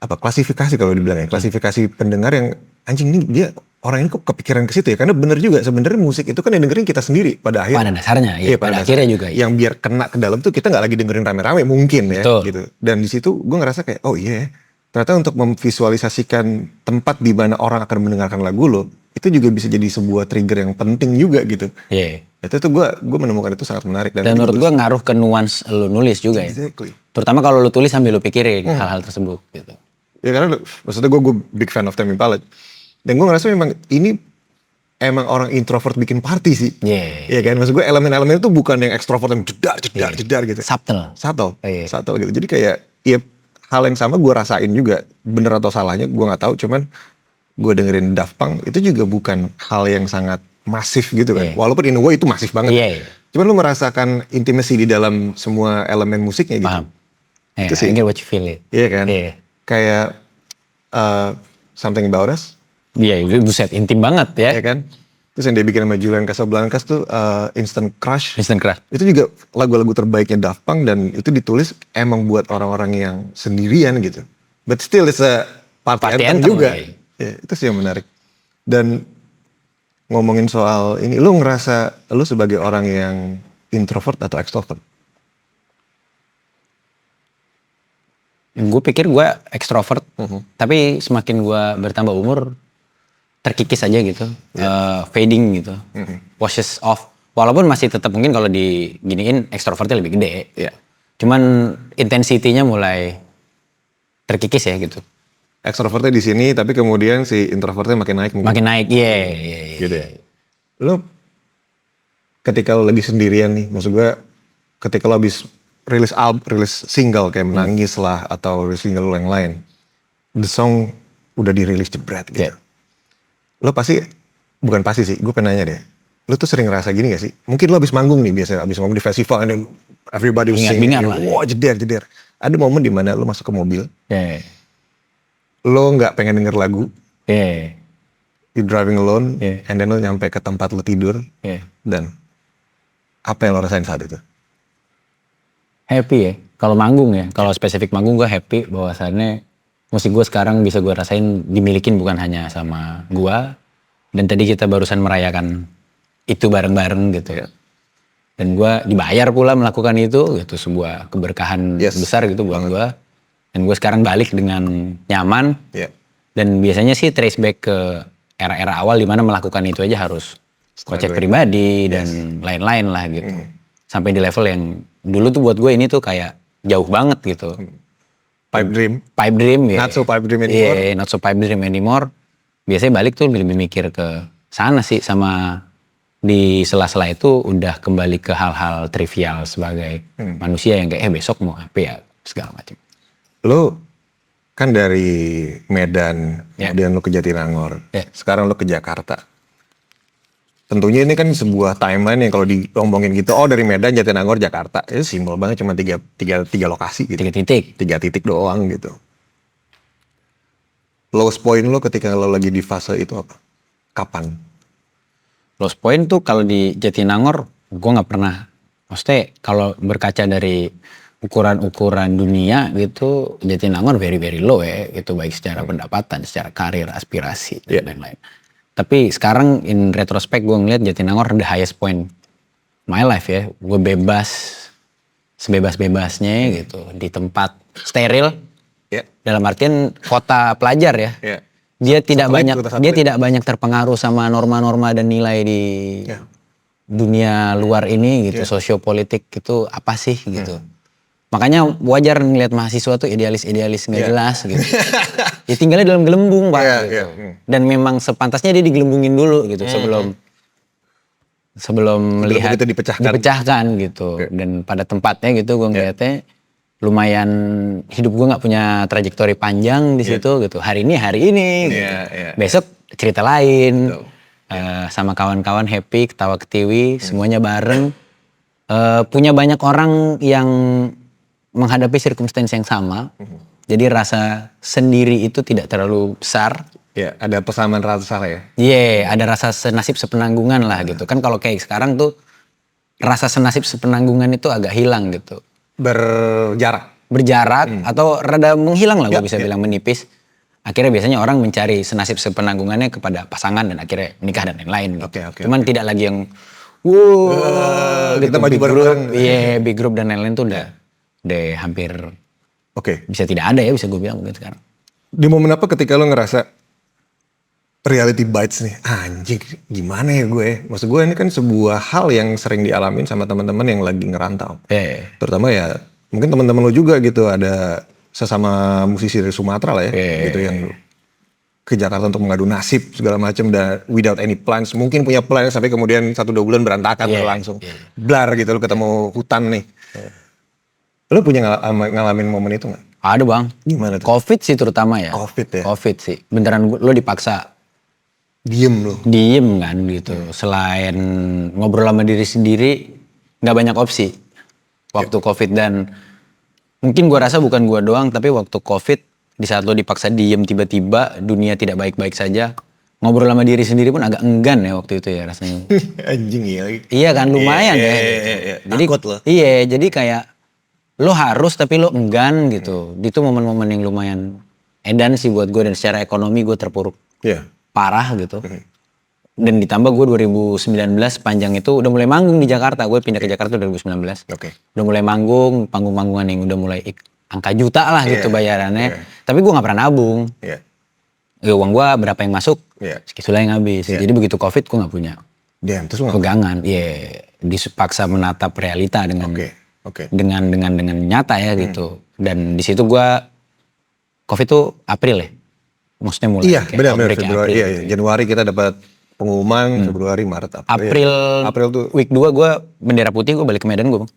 klasifikasi kalau dibilang ya, klasifikasi pendengar yang anjing ini dia orang ini kok kepikiran ke situ ya, karena bener juga sebenarnya musik itu kan yang dengerin kita sendiri pada akhirnya. Pada dasarnya, iya, pada akhirnya juga. Yang biar kena ke dalam tuh kita nggak lagi dengerin rame-rame mungkin ya, gitu. Dan di situ gue ngerasa kayak oh iya, ternyata untuk memvisualisasikan tempat di mana orang akan mendengarkan lagu lo, itu juga bisa jadi sebuah trigger yang penting juga gitu. Itu tuh gue menemukan itu sangat menarik. Dan menurut gue ngaruh ke nuans lo nulis juga ya. Terutama kalau lo tulis sambil lo pikirin hal-hal tersebut gitu. Ya karena maksudnya gue big fan of Tame Impala. Dan gue ngerasa memang ini emang orang introvert bikin party sih. Iya kan, maksud gue elemen-elemen itu bukan yang ekstrovert yang jedar gitu. Subtle gitu. Jadi kayak ya hal yang sama gue rasain juga, bener atau salahnya gue nggak tahu. Cuman gue dengerin Daft Punk itu juga bukan hal yang sangat masif gitu kan. Walaupun in a way itu masif banget. Cuman lu merasakan intimacy di dalam semua elemen musiknya gitu. Paham. Itu sih. I get what you feel it. Iya kan. Kayak Something About Us. Iya, buset intim banget ya. Iya kan. Terus yang dia bikin sama Julian Casablancas tuh Instant Crush. Itu juga lagu-lagu terbaiknya Daft Punk dan itu ditulis emang buat orang-orang yang sendirian gitu. But still it's a party anthem juga. Ya, itu sih yang menarik. Dan ngomongin soal ini, lu ngerasa lu sebagai orang yang introvert atau extrovert? Gue pikir gue ekstrovert, tapi semakin gue bertambah umur, terkikis aja gitu, fading gitu, washes off. Walaupun masih tetap mungkin kalau diginiin ekstrovertnya lebih gede, cuman intensitinya mulai terkikis ya gitu. Ekstrovertnya di sini, tapi kemudian si introvertnya makin naik. Makin naik, iya. Gitu ya. Lo ketika lo lagi sendirian nih, maksud gue, ketika lo habis rilis single kayak Menangis lah atau rilis single yang lain, the song udah dirilis jebret gitu. Lo pasti, bukan pasti sih, gue pengen nanya deh, lo tuh sering ngerasa gini gak sih? Mungkin lo abis manggung nih biasanya, abis manggung di festival, and then everybody was singing, wah jeder. Ada momen dimana lo masuk ke mobil, lo gak pengen denger lagu, you driving alone, and then lo nyampe ke tempat lo tidur, dan apa yang lo rasain saat itu? Happy ya, kalau manggung ya, kalau spesifik manggung gue happy bahwasannya musik gue sekarang bisa gue rasain dimilikin bukan hanya sama gue, dan tadi kita barusan merayakan itu bareng-bareng gitu ya. Dan gue dibayar pula melakukan itu, gitu sebuah keberkahan besar gitu buat gue. Dan gue sekarang balik dengan nyaman, dan biasanya sih trace back ke era-era awal dimana melakukan itu aja harus kocek pribadi dan lain-lain lah gitu. Sampai di level yang dulu tuh buat gue ini tuh kayak jauh banget gitu. Pipe dream ya. Not so pipe dream anymore. Iya, not so pipe dream anymore. Biasanya balik tuh lebih mikir ke sana sih, sama di sela-sela itu udah kembali ke hal-hal trivial sebagai manusia yang kayak besok mau apa ya segala macam. Lo kan dari Medan, kemudian lo ke Jatinangor, sekarang lo ke Jakarta. tentunya ini kan sebuah timeline yang kalau diomongin gitu, oh dari Medan, Jatinangor, Jakarta, itu simpel banget, cuma tiga lokasi gitu. 3 titik. 3 titik doang gitu. Lowest point lo ketika lo lagi di fase itu apa? Kapan? Lost point tuh kalau di Jatinangor gue nggak pernah. Maksudnya kalau berkaca dari ukuran-ukuran dunia gitu, Jatinangor very very low ya, gitu baik secara pendapatan, secara karir, aspirasi dan lain-lain. Tapi sekarang in retrospect gue ngeliat Jatinangor the highest point my life ya. Gue bebas sebebas-bebasnya gitu di tempat steril. Dalam artian kota pelajar ya. Dia tidak banyak terpengaruh sama norma-norma dan nilai di dunia luar ini gitu. Sosiopolitik itu apa sih gitu. Makanya wajar ngeliat mahasiswa tuh idealis nggak jelas gitu. Ya tinggalnya dalam gelembung Pak gitu. Dan memang sepantasnya dia digelembungin dulu gitu sebelum melihat itu dipecahkan gitu. Dan pada tempatnya gitu gue ngeliatnya lumayan, hidup gue nggak punya trajektori panjang di situ gitu. Hari ini gitu. Besok cerita lain. Sama kawan-kawan happy, ketawa ketiwi, semuanya bareng. Punya banyak orang yang menghadapi circumstance yang sama. Jadi rasa sendiri itu tidak terlalu besar. Ya, ada persamaan rasa lah ya. Ada rasa senasib sepenanggungan lah gitu. Kan kalau kayak sekarang tuh rasa senasib sepenanggungan itu agak hilang gitu. Berjarak atau rada menghilang lah gue bisa bilang, menipis. Akhirnya biasanya orang mencari senasib sepenanggungannya kepada pasangan dan akhirnya menikah dan lain-lain gitu. Cuman tidak lagi yang kita maju bareng. Big group dan lain-lain tuh udah hampir bisa tidak ada ya, bisa gue bilang mungkin sekarang. Di momen apa ketika lo ngerasa reality bites nih, anjing gimana ya gue? Maksud gue ini kan sebuah hal yang sering dialamin sama teman-teman yang lagi ngerantau. Terutama ya mungkin teman-teman lo juga gitu, ada sesama musisi dari Sumatera lah ya, gitu yang ke Jakarta untuk mengadu nasib segala macam dan without any plans. Mungkin punya plan sampai kemudian 1-2 bulan berantakan langsung. Blar gitu lo ketemu hutan nih. Lo punya ngalamin momen itu gak? Ada Bang. Gimana tuh? Covid sih terutama ya. Covid sih. Beneran lo dipaksa diem kan gitu. Selain ngobrol sama diri sendiri, nggak banyak opsi waktu Covid. Dan mungkin gue rasa bukan gue doang, tapi waktu Covid di saat lo dipaksa diem tiba-tiba dunia tidak baik-baik saja, ngobrol sama diri sendiri pun agak enggan ya waktu itu ya rasanya. Anjing ya. Iya kan, lumayan ya. Jadi jadi kayak lo harus tapi lo enggan gitu. Itu momen-momen yang lumayan edan sih buat gue, dan secara ekonomi gue terpuruk. Parah gitu. Dan ditambah gue 2019 panjang itu udah mulai manggung di Jakarta. Gue pindah ke Jakarta 2019. Udah mulai manggung, panggung-panggungan yang udah mulai angka juta lah gitu bayarannya. Tapi gue gak pernah nabung. Uang gue berapa yang masuk, sekisulah yang habis. Jadi begitu Covid gue gak punya pegangan. Dipaksa menatap realita dengan nyata ya gitu. Dan di situ gue, Covid tuh April ya. Maksudnya mulai benar Februari gitu. Januari kita dapat pengumuman, Februari, Maret, April tuh week 2 gue bendera putih, gue balik ke Medan gue Bang.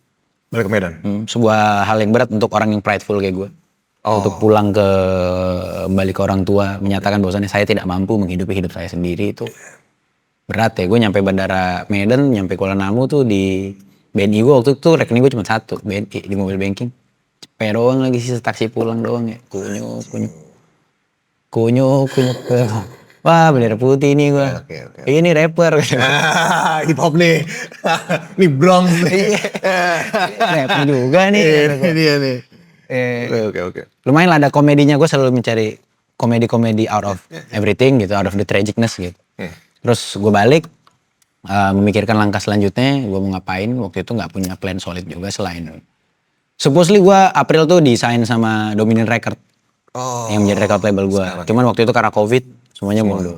Balik ke Medan? Sebuah hal yang berat untuk orang yang prideful kayak gue. Untuk pulang kembali ke orang tua, menyatakan bahwasannya saya tidak mampu menghidupi hidup saya sendiri, itu berat ya. Gue nyampe bandara Medan, nyampe Kuala Namu tuh di BNI gue waktu itu rekening gue cuma 1 BNI di mobil banking. Cepet doang lagi, sisa taksi pulang doang ya. Kunyuk. Wah, bendera putih nih gue. Ini rapper. Hip hop nih. Nih Bronx nih. Rapper juga nih. Dia nih. Oke. Lumayan lah ada komedinya. Gue selalu mencari komedi-komedi out of everything gitu. Out of the tragicness gitu. Terus gue balik. Memikirkan langkah selanjutnya. Gue mau ngapain. Waktu itu gak punya plan solid juga selain. Supposedly gue April tuh desain sama Dominion Record. Yang menjadi record label gue. Cuman waktu itu karena Covid semuanya mundur.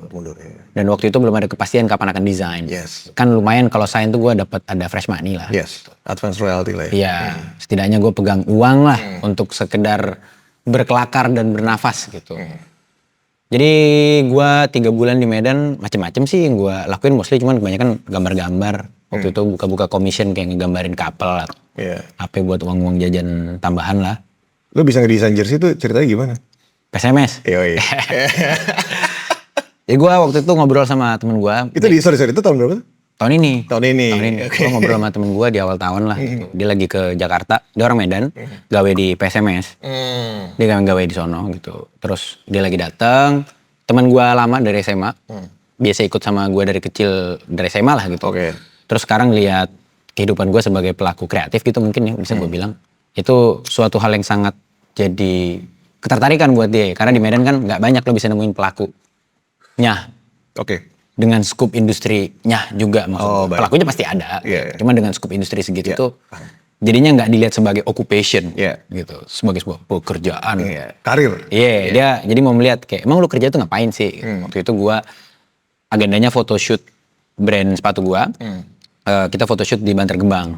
Dan waktu itu belum ada kepastian kapan akan desain. Kan lumayan kalau sign tuh gue dapat ada fresh money lah. Advance royalty lah ya. Iya, setidaknya gue pegang uang lah untuk sekedar berkelakar dan bernafas gitu. Jadi gue 3 bulan di Medan, macem-macem sih yang gue lakuin, mostly cuman kebanyakan gambar-gambar. Waktu itu buka-buka commission kayak ngegambarin kapal. Apa buat uang-uang jajan tambahan lah. Lo bisa ngedesain jersey tuh ceritanya gimana? PSMS. Iya. Jadi gue waktu itu ngobrol sama temen gue. Itu sorry, itu tahun berapa tuh? Tahun ini. Tahun ini. Gue ngobrol sama temen gue di awal tahun lah. Gitu. Dia lagi ke Jakarta. Dia orang Medan. Gawe di PSMS. Dia gawe di sono gitu. Terus dia lagi datang. Teman gue lama dari SMA. Biasa ikut sama gue dari kecil. Dari SMA lah gitu. Terus sekarang lihat kehidupan gue sebagai pelaku kreatif gitu mungkin ya bisa gue bilang. Itu suatu hal yang sangat jadi ketertarikan buat dia. Karena di Medan kan gak banyak lo bisa nemuin pelakunya. Dengan scoop industrinya juga maksudnya. Pelakunya pasti ada. Cuma dengan scoop industri segitu tuh jadinya nggak dilihat sebagai occupation gitu, sebagai sebuah pekerjaan. Karir. Dia jadi mau melihat kayak emang lu kerja tuh ngapain sih? Waktu itu gua agendanya photoshoot brand sepatu gua. Kita photoshoot di Bantar Gebang.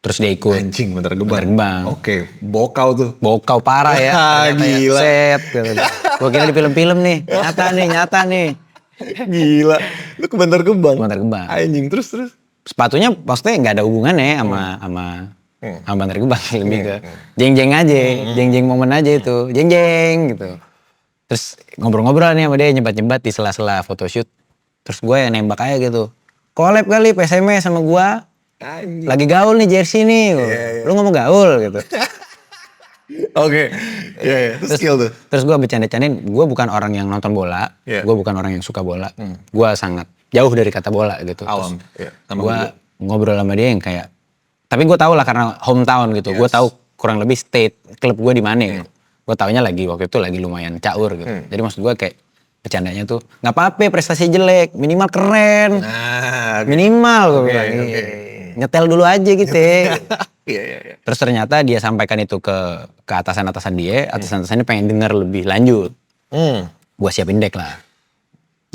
Terus dia ikut. Anjing, Bantar Gebang. Bokau tuh. Bokau parah ya. Gila. Set gitu. Gua kira di film-film nih. Nyata nih. Gila. Lu ke Bantar Gebang? Bantar Gebang. Anjing, terus. Sepatunya maksudnya nggak ada hubungannya sama Bantar Gebang. Lebih ke jeng-jeng aja. Jeng-jeng momen aja itu. Jeng-jeng gitu. Terus ngobrol-ngobrol nih sama dia, nyebat-nyebat di sela-sela photoshoot. Terus gue yang nembak aja gitu. Collab kali PSMS sama gue. Lagi gaul nih jersey nih. Lu nggak mau gaul gitu. Terus gue bercanda-candain, gue bukan orang yang nonton bola, gue bukan orang yang suka bola, gue sangat jauh dari kata bola gitu. Gue ngobrol sama dia yang kayak, tapi gue tau lah karena hometown gitu, gue tahu kurang lebih state klub gue di mana. Gitu. Gue taunya waktu itu lagi lumayan caur gitu. Jadi maksud gue kayak bercandanya tuh nggak apa-apa prestasi jelek, minimal keren, minimal gue bilang. Nyetel dulu aja gitu. Terus ternyata dia sampaikan itu ke atasan-atasan dia, atasan-atasannya pengen denger lebih lanjut. Gue siapin deck lah.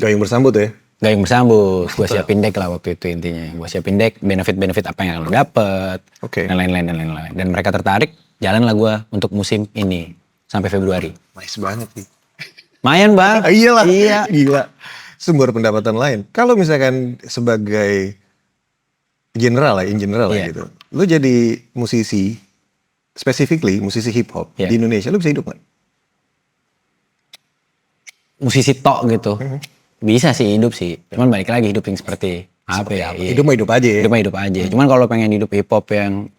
Gayung bersambut ya? Gayung bersambut, gue siapin deck lah waktu itu intinya. Gue siapin deck, benefit-benefit apa yang lo dapet, dan lain-lain. Dan mereka tertarik, jalan lah gue untuk musim ini, sampai Februari. Nice banget nih. Lumayan bang. Iya. Gila. Sumber pendapatan lain. Kalau misalkan sebagai in general lah gitu. Lu jadi musisi, specifically musisi hip hop di Indonesia, lu bisa hidup gak? Musisi tok gitu. Bisa sih hidup sih. Cuman balik lagi hidup yang seperti apa ya? Hidup mah hidup aja ya? Hidup mah hidup aja. Cuman kalau pengen hidup hip hop yang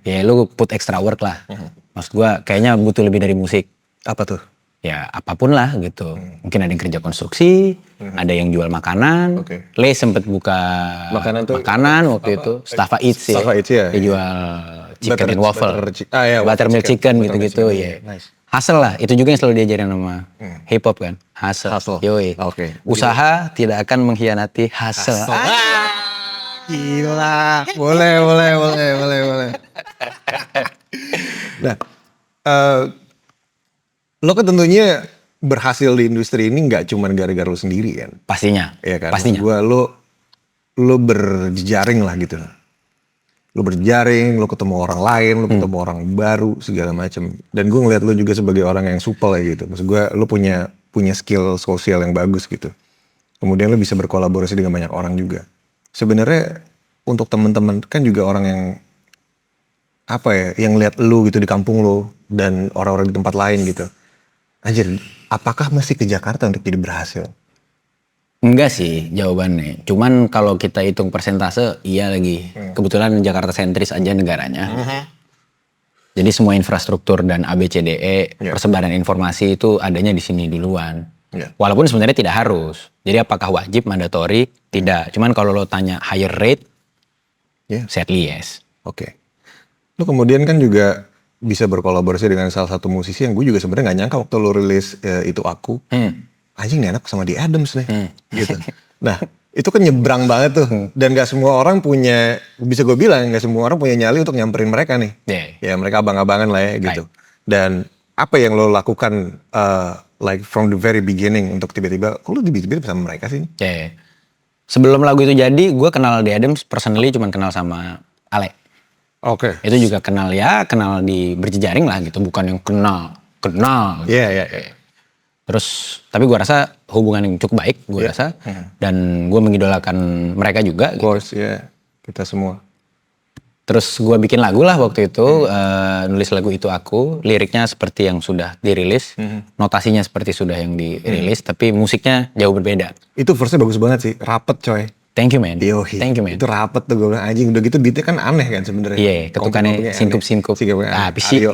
ya lu put extra work lah. Maksud gua kayaknya butuh lebih dari musik. Apa tuh? Ya apapun lah gitu. Mungkin ada yang kerja konstruksi, ada yang jual makanan. Le sempet buka makanan waktu itu. Staffa Eats ya. Dia jual chicken and waffle. Buttermilk chicken gitu-gitu ya. Hustle lah, itu juga yang selalu diajarin sama hip hop kan. Hustle. Yoi. Usaha tidak akan mengkhianati hustle. Gila. Boleh. Nah, lo kan tentunya berhasil di industri ini nggak cuma gara-gara lo sendiri kan? Pastinya. Iya kan? Pastinya. Lo berjejaring lah gitu. Lo berjejaring, lo ketemu orang lain, lo ketemu orang baru segala macam. Dan gue ngeliat lo juga sebagai orang yang supel ya gitu. Maksud gue lo punya skill sosial yang bagus gitu. Kemudian lo bisa berkolaborasi dengan banyak orang juga. Sebenarnya untuk teman-teman kan juga orang yang yang lihat lo gitu di kampung lo dan orang-orang di tempat lain gitu. Anjir, apakah masih ke Jakarta untuk jadi berhasil? Enggak sih jawabannya. Cuman kalau kita hitung persentase, iya lagi. Kebetulan Jakarta sentris aja negaranya. Jadi semua infrastruktur dan ABCDE, persebaran informasi itu adanya di sini duluan. Walaupun sebenarnya tidak harus. Jadi apakah wajib, mandatori? Tidak. Cuman kalau lo tanya higher rate, sadly yes. Lo kemudian kan juga bisa berkolaborasi dengan salah satu musisi yang gue juga sebenarnya nggak nyangka waktu lo rilis Itu Aku. Anjing nih anak sama The Adams nih. Gitu. Nah itu kan nyebrang banget tuh. Dan gak semua orang punya, bisa gue bilang gak semua orang punya nyali untuk nyamperin mereka nih. Ya mereka abang-abangan lah ya gitu. Dan apa yang lo lakukan like from the very beginning untuk tiba-tiba, kok lo tiba-tiba sama mereka sih? Sebelum lagu itu jadi, gue kenal The Adams personally cuman kenal sama Ale. Itu juga kenal di berjejaring lah gitu, bukan yang kenal. Iya. Terus, tapi gue rasa hubungan yang cukup baik, gue rasa. Dan gue mengidolakan mereka juga. Of course, kita semua. Terus gue bikin lagu lah waktu itu, nulis lagu Itu Aku, liriknya seperti yang sudah dirilis, notasinya seperti sudah yang dirilis, tapi musiknya jauh berbeda. Itu verse-nya bagus banget sih, rapet coy. Thank you man. Yoi. Thank you man. Itu rapet tuh gue bilang anjing, udah gitu beatnya kan aneh kan sebenarnya. Iya, ketukannya sinkup-sinkup. Habis sih,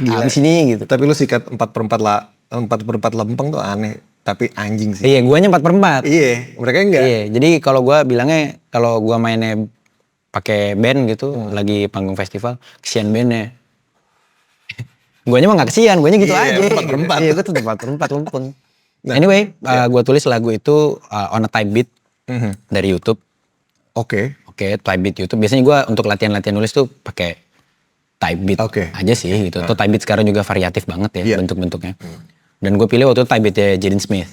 habis ini gitu. Tapi lu sikat 4/4 lempeng tuh aneh, tapi anjing sih. Iya, guanya 4/4. Iya, mereka enggak. Iya, jadi kalau gue bilangnya, kalau gue mainnya pakai band gitu, lagi panggung festival, kesian bandnya. Guanya mah gak kesian, guanya gitu aja. 4/4. Iya, gue tuh 4/4 lempeng. Anyway, gue tulis lagu itu on a type beat dari YouTube. Oke. Oke, type beat YouTube. Biasanya gue untuk latihan-latihan nulis tuh pakai type beat aja sih gitu. Tuh type beat sekarang juga variatif banget ya bentuk-bentuknya. Dan gue pilih waktu itu type beatnya Jaden Smith.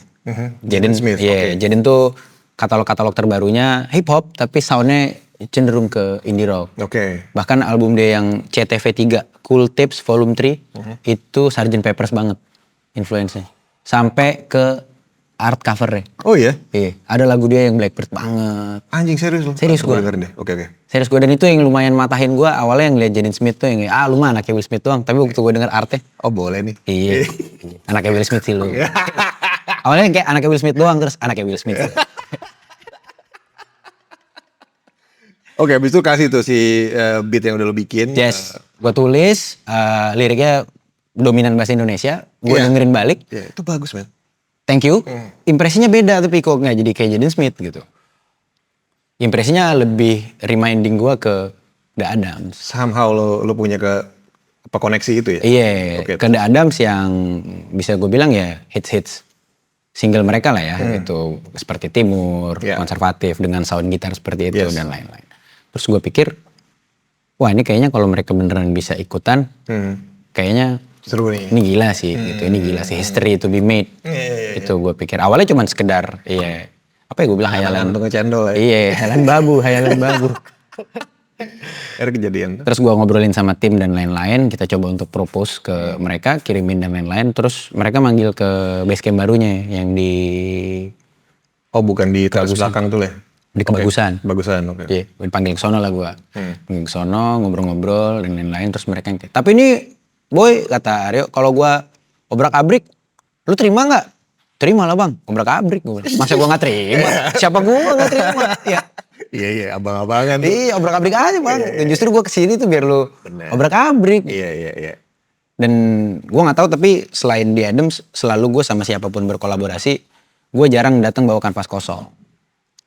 Jaden Smith. Iya, Jaden tuh katalog-katalog terbarunya hip hop tapi soundnya cenderung ke indie rock. Oke. Bahkan album dia yang CTV 3, Cool Tips Volume 3, itu Sgt. Peppers banget influence-nya. Sampai ke art cover-nya. Oh iya? Iya, ada lagu dia yang Blackbird banget. Anjing serius lu? Serius gue. Oke. Serius gue, dan itu yang lumayan matahin gue awalnya yang ngeliat Jaden Smith tuh yang lu mah anaknya Will Smith doang. Tapi waktu gue denger artnya, Oh boleh nih. iya, anaknya Will Smith sih lu. Awalnya kayak anaknya Will Smith doang, terus anaknya Will Smith. Oke, habis itu kasih tuh si beat yang udah lo bikin. Yes, gue tulis, liriknya dominan bahasa Indonesia, gue dengerin balik. Iya, itu bagus man. Thank you. Impresinya beda tapi kok nggak jadi kayak Jaden Smith gitu. Impresinya lebih reminding gue ke The Adams. Somehow lo punya koneksi itu ya? Iya, Oke. ke The Adams yang bisa gue bilang ya hits single mereka lah ya. Itu seperti Timur, konservatif dengan sound gitar seperti itu dan lain-lain. Terus gue pikir, wah ini kayaknya kalau mereka beneran bisa ikutan, kayaknya seru nih. Ini gila sih, gitu. Ini gila sih, history to be made. Itu gue pikir. Awalnya cuma sekedar, apa ya gue bilang hayalan. Untuk ngecendol ya. Iya, hayalan babu. Akhirnya kejadian. Terus gue ngobrolin sama tim dan lain-lain, kita coba untuk propose ke mereka, kirimin dan lain-lain. Terus mereka manggil ke base camp barunya yang di... Oh bukan di teras belakang tuh ya? Di Kebagusan. Bagusan, oke. Iya, dipanggil ke sono lah gue. Panggil ke sono, ngobrol-ngobrol dan lain-lain. Terus mereka yang kayak, tapi ini Boy, kata Aryo, kalau gue obrak-abrik, lu terima gak? Terima lah bang, obrak-abrik. Masa gue gak terima? Siapa gue gak terima? Iya, abang-abangan tuh. Iya, obrak-abrik aja bang. Dan justru gue kesini tuh biar lu obrak-abrik. Iya. Dan gue gak tahu, tapi selain di Adams, selalu gue sama siapapun berkolaborasi, gue jarang datang bawa kanvas kosong.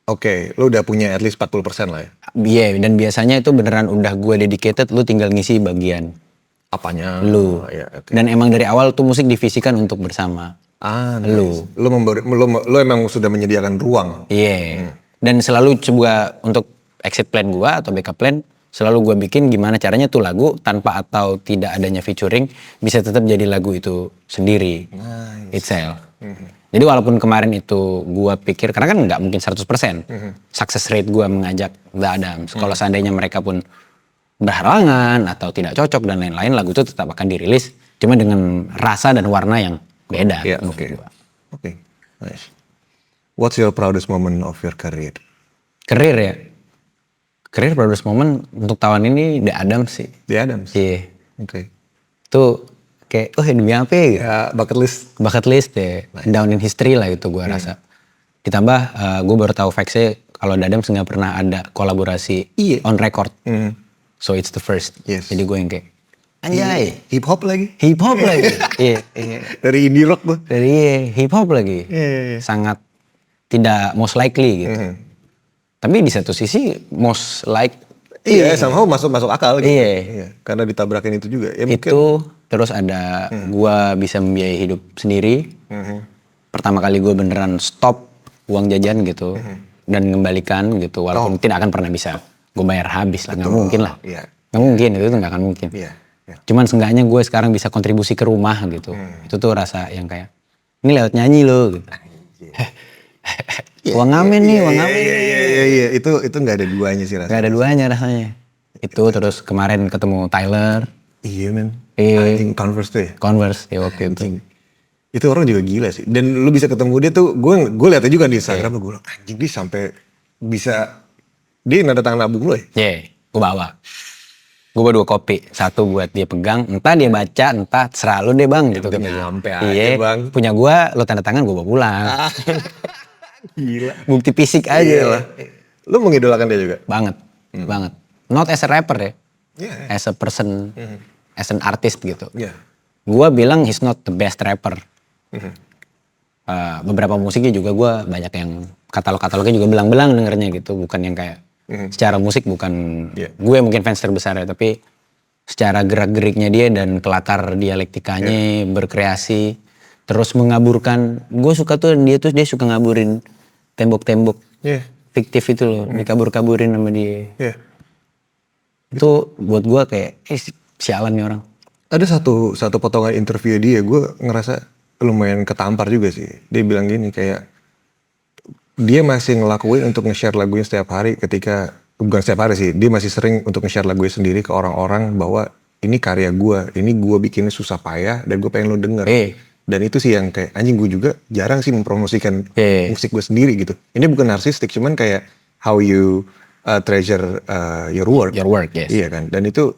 Oke, lu udah punya at least 40% lah ya? Iya, dan biasanya itu beneran udah gue dedicated, lu tinggal ngisi bagian. Apanya? Lu. Ya, okay. Dan emang dari awal tuh musik divisikan untuk bersama. Nice. Lu emang sudah menyediakan ruang. Iya. Dan selalu coba untuk exit plan gua atau backup plan, selalu gua bikin gimana caranya tuh lagu tanpa atau tidak adanya featuring bisa tetap jadi lagu itu sendiri. Nice. Itself. Jadi walaupun kemarin itu gua pikir, karena kan nggak mungkin 100%. Success rate gua mengajak The Adams. Kalau seandainya mereka pun berhalangan atau tidak cocok dan lain-lain, lagu itu tetap akan dirilis, cuma dengan rasa dan warna yang beda. Iya, oke. Nice. What's your proudest moment of your career? Career ya? Career proudest moment untuk tahun ini The Adams sih. The Adams? Iya. Oke. Itu kayak, demi apa ya? Gitu. Ya, bucket list ya. Nice. Down in history lah itu gue rasa. Ditambah gue baru tahu facts-nya kalau The Adams nggak pernah ada kolaborasi on record. So it's the first. Yes. Jadi gue yang kayak, anjay. Hip hop lagi? Hip hop lagi. Iya. Dari indie rock tuh? Dari hip hop lagi. Iya. Sangat tidak most likely gitu. Tapi di satu sisi most like. Iya, somehow masuk akal gitu. Iya. Karena ditabrakin itu juga. Ya, mungkin. Itu terus ada gue bisa membiayai hidup sendiri. Pertama kali gue beneran stop uang jajan gitu. Dan mengembalikan gitu. Walaupun tidak akan pernah bisa. Gue bayar habis lah, nggak mungkin lah. Nggak mungkin, itu nggak akan mungkin. Cuman seenggaknya gue sekarang bisa kontribusi ke rumah gitu. Itu tuh rasa yang kayak, ini lewat nyanyi loh gitu. Uang ngamen nih, uang ngamen. Iya, itu nggak ada duanya sih rasanya. Nggak ada duanya rasanya. Itu terus kemarin ketemu Tyler. Iya men, anjing Converse tuh ya? Converse, ya waktu itu. Itu orang juga gila sih. Dan lu bisa ketemu dia tuh, gue liatnya juga di Instagram, gue bilang anjing dia sampai bisa, dia nada tangan album lu ya? Iya, gue bawa. Gue bawa 2 kopi, satu buat dia pegang, entah dia baca, entah terserah lu deh bang gitu kan. Nyampe aja Iya, bang. punya gue lo tanda tangan gue bawa pulang. Gila. Bukti fisik aja. Iyalah. Lu mengidolakan dia juga? Banget, banget. Not as a rapper ya, Iya. as a person, as an artist gitu. Iya. Gue bilang he's not the best rapper. Beberapa musiknya juga gue banyak yang katalog-katalognya juga belang-belang dengernya gitu, bukan yang kayak secara musik bukan gue mungkin fans terbesar ya, tapi secara gerak-geriknya dia dan kelakar dialektikanya berkreasi, terus mengaburkan. Gue suka tuh dia suka ngaburin tembok-tembok fiktif itu loh, dikabur-kaburin sama dia. Itu buat gue kayak sialan nih orang. Ada satu potongan interview dia, gue ngerasa lumayan ketampar juga sih. Dia bilang gini kayak dia masih ngelakuin untuk nge-share lagunya setiap hari ketika, bukan setiap hari sih, dia masih sering untuk nge-share lagunya sendiri ke orang-orang bahwa ini karya gue, ini gue bikinnya susah payah dan gue pengen lo denger. Dan itu sih yang kayak anjing, gue juga jarang sih mempromosikan musik gue sendiri gitu. Ini bukan narsistik, cuman kayak how you treasure your work. Your work, yes. Iya kan, dan itu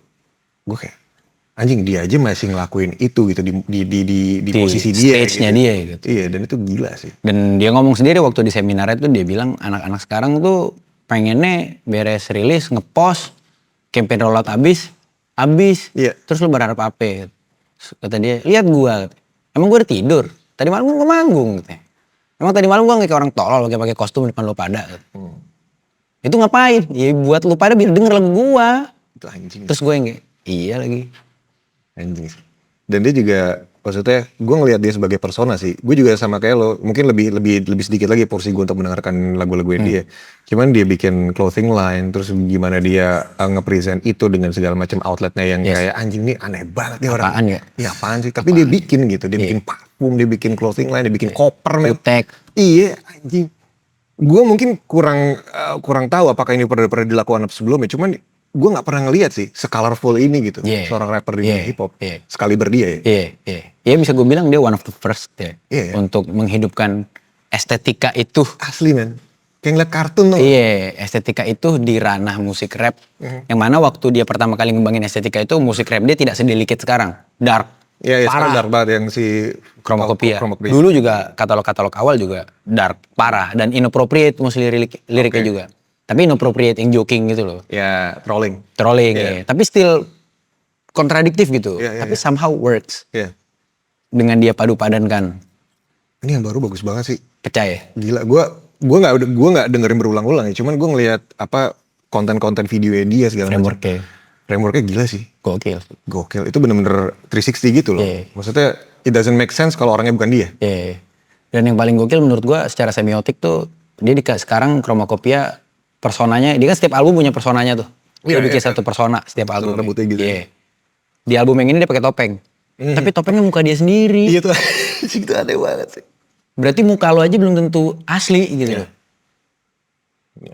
gue kayak anjing, dia aja masih ngelakuin itu gitu di posisi dia, stage-nya gitu. dia gitu. Iya, dan itu gila sih. Dan dia ngomong sendiri waktu di seminar itu, dia bilang anak-anak sekarang tuh pengennya beres rilis, ngepost, campaign rollout abis, terus lu berharap apa? Kata dia, lihat gua, emang gua udah tidur, tadi malam gua manggung gitu. Emang tadi malam gua kayak orang tolol kayak pakai kostum depan lu pada. Itu ngapain? Ya buat lu pada biar denger lagu gua. Itu anjing. Terus gue yang kayak, iya lagi. Anjing sih. Dan dia juga, maksudnya gue ngelihat dia sebagai persona sih. Gue juga sama kayak lo, mungkin lebih sedikit lagi porsi gue untuk mendengarkan lagu-lagu dia. Cuman dia bikin clothing line, terus gimana dia nge-present itu dengan segala macam outletnya yang kayak anjing nih aneh banget nih orang. Apaan ya? Iya apaan sih? Tapi dia bikin gitu, dia bikin parfum, dia bikin clothing line, dia bikin koper. Kutek. Iya anjing. Gue mungkin kurang tahu apakah ini pernah dilakukan sebelumnya. Cuman gue nggak pernah ngelihat sih se-colorful ini gitu, seorang rapper di hip hop, sekali berdia ya. Iya bisa gue bilang dia one of the first ya, untuk menghidupkan estetika itu. Asli men, kayak ngeliat kartun tuh. Iya, estetika itu di ranah musik rap, yang mana waktu dia pertama kali ngembangin estetika itu, musik rap dia tidak sedelicate sekarang, dark. Iya, parah. Dark banget yang si Chromacopia. Dulu juga katalog-katalog awal juga dark, parah, dan inappropriate mostly liriknya juga. Tapi inappropriate yang joking gitu loh. Ya, trolling. Ya. Tapi still kontradiktif gitu. Tapi somehow works. Dengan dia padu-padankan. Ini yang baru bagus banget sih. Percaya. Gila, gue nggak dengerin berulang-ulang ya. Cuman gue ngelihat apa konten-konten videonya dia segala macam. Frameworknya gila sih. Gokil. Itu bener-bener 360 gitu loh. Maksudnya it doesn't make sense kalau orangnya bukan dia. Dan yang paling gokil menurut gue secara semiotik tuh, dia sekarang Chromacopia personanya, dia kan setiap album punya personanya tuh. Dia bikin satu persona setiap album. Gitu. Di album yang ini dia pakai topeng. Tapi topengnya muka dia sendiri. Iya tuh, itu aneh banget sih. Berarti muka lo aja belum tentu asli gitu loh.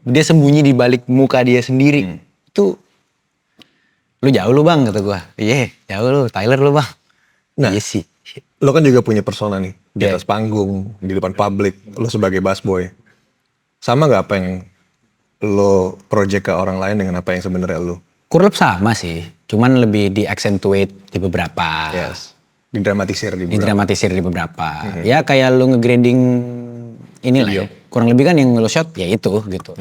Dia sembunyi di balik muka dia sendiri. Itu, lu jauh lu bang kata gue. Jauh lu, Tyler lu bang. Nah, iya sih. Lo kan juga punya persona nih, di atas panggung, di depan publik, lo sebagai busboy. Sama gak apa yang lo project ke orang lain dengan apa yang sebenarnya lo? Kurang sama sih, cuman lebih di accentuate di beberapa. Didramatisir di beberapa. Ya kayak lo nge-grading inilah ya. Kurang lebih kan yang lo shot ya itu gitu.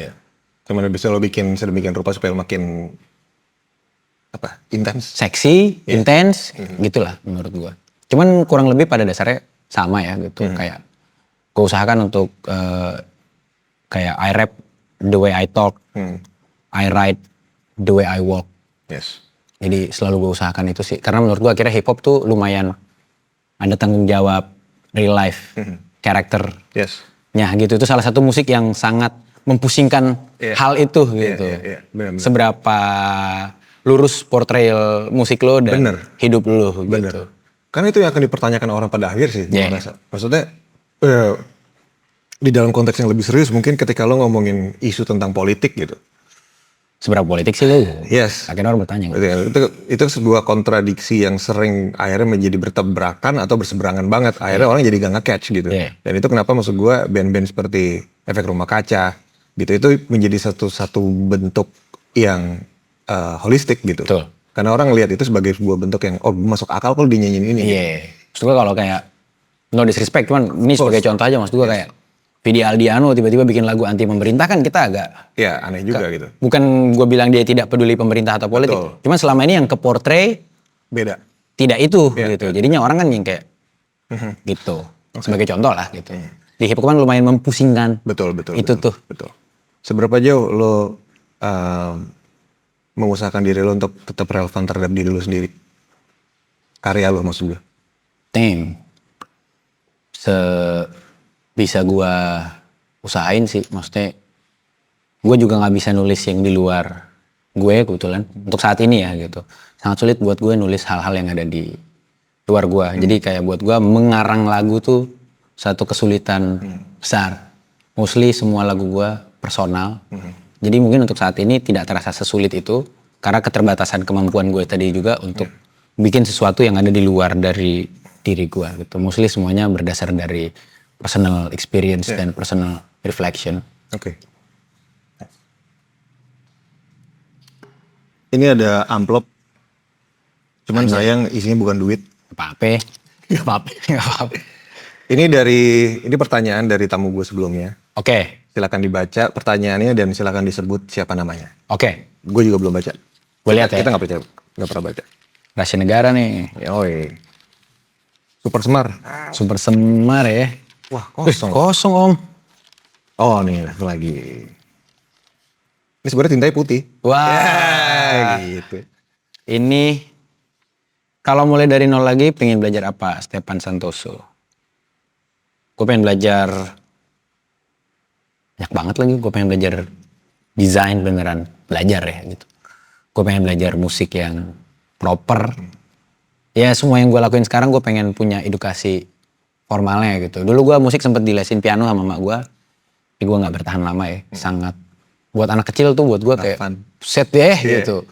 Cuman bisa lo bikin sedemikian rupa supaya lo makin intens. Seksi, intens, gitulah menurut gua. Cuman kurang lebih pada dasarnya sama ya gitu. Kayak gue usahakan untuk kayak I rap the way I talk, I write the way I walk. Jadi selalu gue usahakan itu sih. Karena menurut gue akhirnya hip hop tuh lumayan ada tanggung jawab real life, karakter. Gitu. Itu salah satu musik yang sangat mempusingkan hal itu gitu. Bener. Seberapa lurus portrayal musik lo dan hidup lo gitu. Karena itu yang akan dipertanyakan orang pada akhir sih. Maksudnya di dalam konteks yang lebih serius mungkin ketika lo ngomongin isu tentang politik gitu. Seberapa politik sih lo? Akhirnya orang bertanya. Itu sebuah kontradiksi yang sering akhirnya menjadi bertabrakan atau berseberangan banget. Akhirnya orang jadi gak nge-catch gitu. Dan itu kenapa maksud gue band-band seperti Efek Rumah Kaca gitu itu menjadi satu bentuk yang holistik gitu. Karena orang lihat itu sebagai sebuah bentuk yang masuk akal kalau dinyanyiin ini. Iya. Maksud gue kalau kayak no disrespect, cuman ini sebagai contoh aja maksud gue kayak Vidi Aldiano tiba-tiba bikin lagu anti pemerintah kan kita agak Iya, aneh juga gitu. bukan gue bilang dia tidak peduli pemerintah atau politik. Betul. Cuman selama ini yang ke portray Beda. tidak itu Iya, gitu. Jadinya orang kan yang kayak gitu. Sebagai contoh lah gitu. Di hip hop kan lumayan mempusingkan. Betul. Itu tuh. Betul. Seberapa jauh lo mengusahakan diri lo untuk tetap relevan terhadap diri lo sendiri? Karya lo maksud gue. Damn. Bisa gue usahain sih. Maksudnya gue juga gak bisa nulis yang di luar gue kebetulan. Untuk saat ini ya gitu. Sangat sulit buat gue nulis hal-hal yang ada di luar gue. Jadi kayak buat gue mengarang lagu tuh satu kesulitan besar. Mostly semua lagu gue personal. Jadi mungkin untuk saat ini tidak terasa sesulit itu. Karena keterbatasan kemampuan gue tadi juga untuk bikin sesuatu yang ada di luar dari diri gue gitu. Mostly semuanya berdasar dari personal experience dan personal reflection. Oke. Ini ada amplop. Cuman sayang isinya bukan duit. Apa-apa. Gak apa-apa. Ini pertanyaan dari tamu gue sebelumnya. Oke. Silakan dibaca pertanyaannya dan silakan disebut siapa namanya. Oke. Gue juga belum baca. Gue lihat ya. Kita nggak pernah baca. Rahasia negara nih. Yoi. Super Semar. Super Semar ya. Wah, kosong. Kosong om. Oh nih lagi. Ini sebenarnya tintanya putih. Wah. Gitu. Ini kalau mulai dari nol lagi pengen belajar apa? Stefan Santoso. Gue pengen belajar banyak banget lagi. Gue pengen belajar desain beneran belajar ya gitu. Gue pengen belajar musik yang proper. Ya semua yang gue lakuin sekarang gue pengen punya edukasi formalnya gitu. Dulu gue musik sempet dilesin piano sama mak gue. Tapi gue gak bertahan lama ya. Sangat. Buat anak kecil tuh buat gue kayak set deh gitu.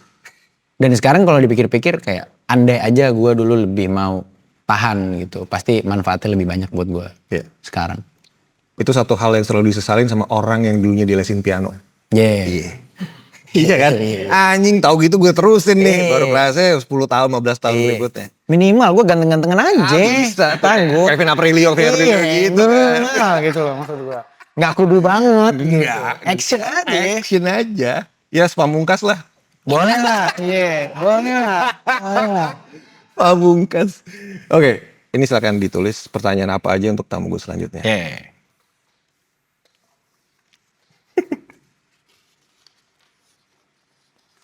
Dan sekarang kalau dipikir-pikir kayak andai aja gue dulu lebih mau tahan gitu. Pasti manfaatnya lebih banyak buat gue sekarang. Itu satu hal yang selalu disesalin sama orang yang dulunya dilesin piano. Yeah. Iya kan? Anjing tahu gitu gue terusin nih. Baru kelasnya 10 tahun, 15 tahun berikutnya. Minimal gue ganteng-gantengan aja. Bisa. Tangguh. Kevin Aprilio gitu kan. Minimal gitu loh maksud gue. Gak kudu banget gitu. Action aja. Action aja. Ya Pamungkas lah. Boleh lah. Iya. Boleh lah. Pamungkas. Oke. Ini silakan ditulis pertanyaan apa aja untuk tamu gue selanjutnya. Oke.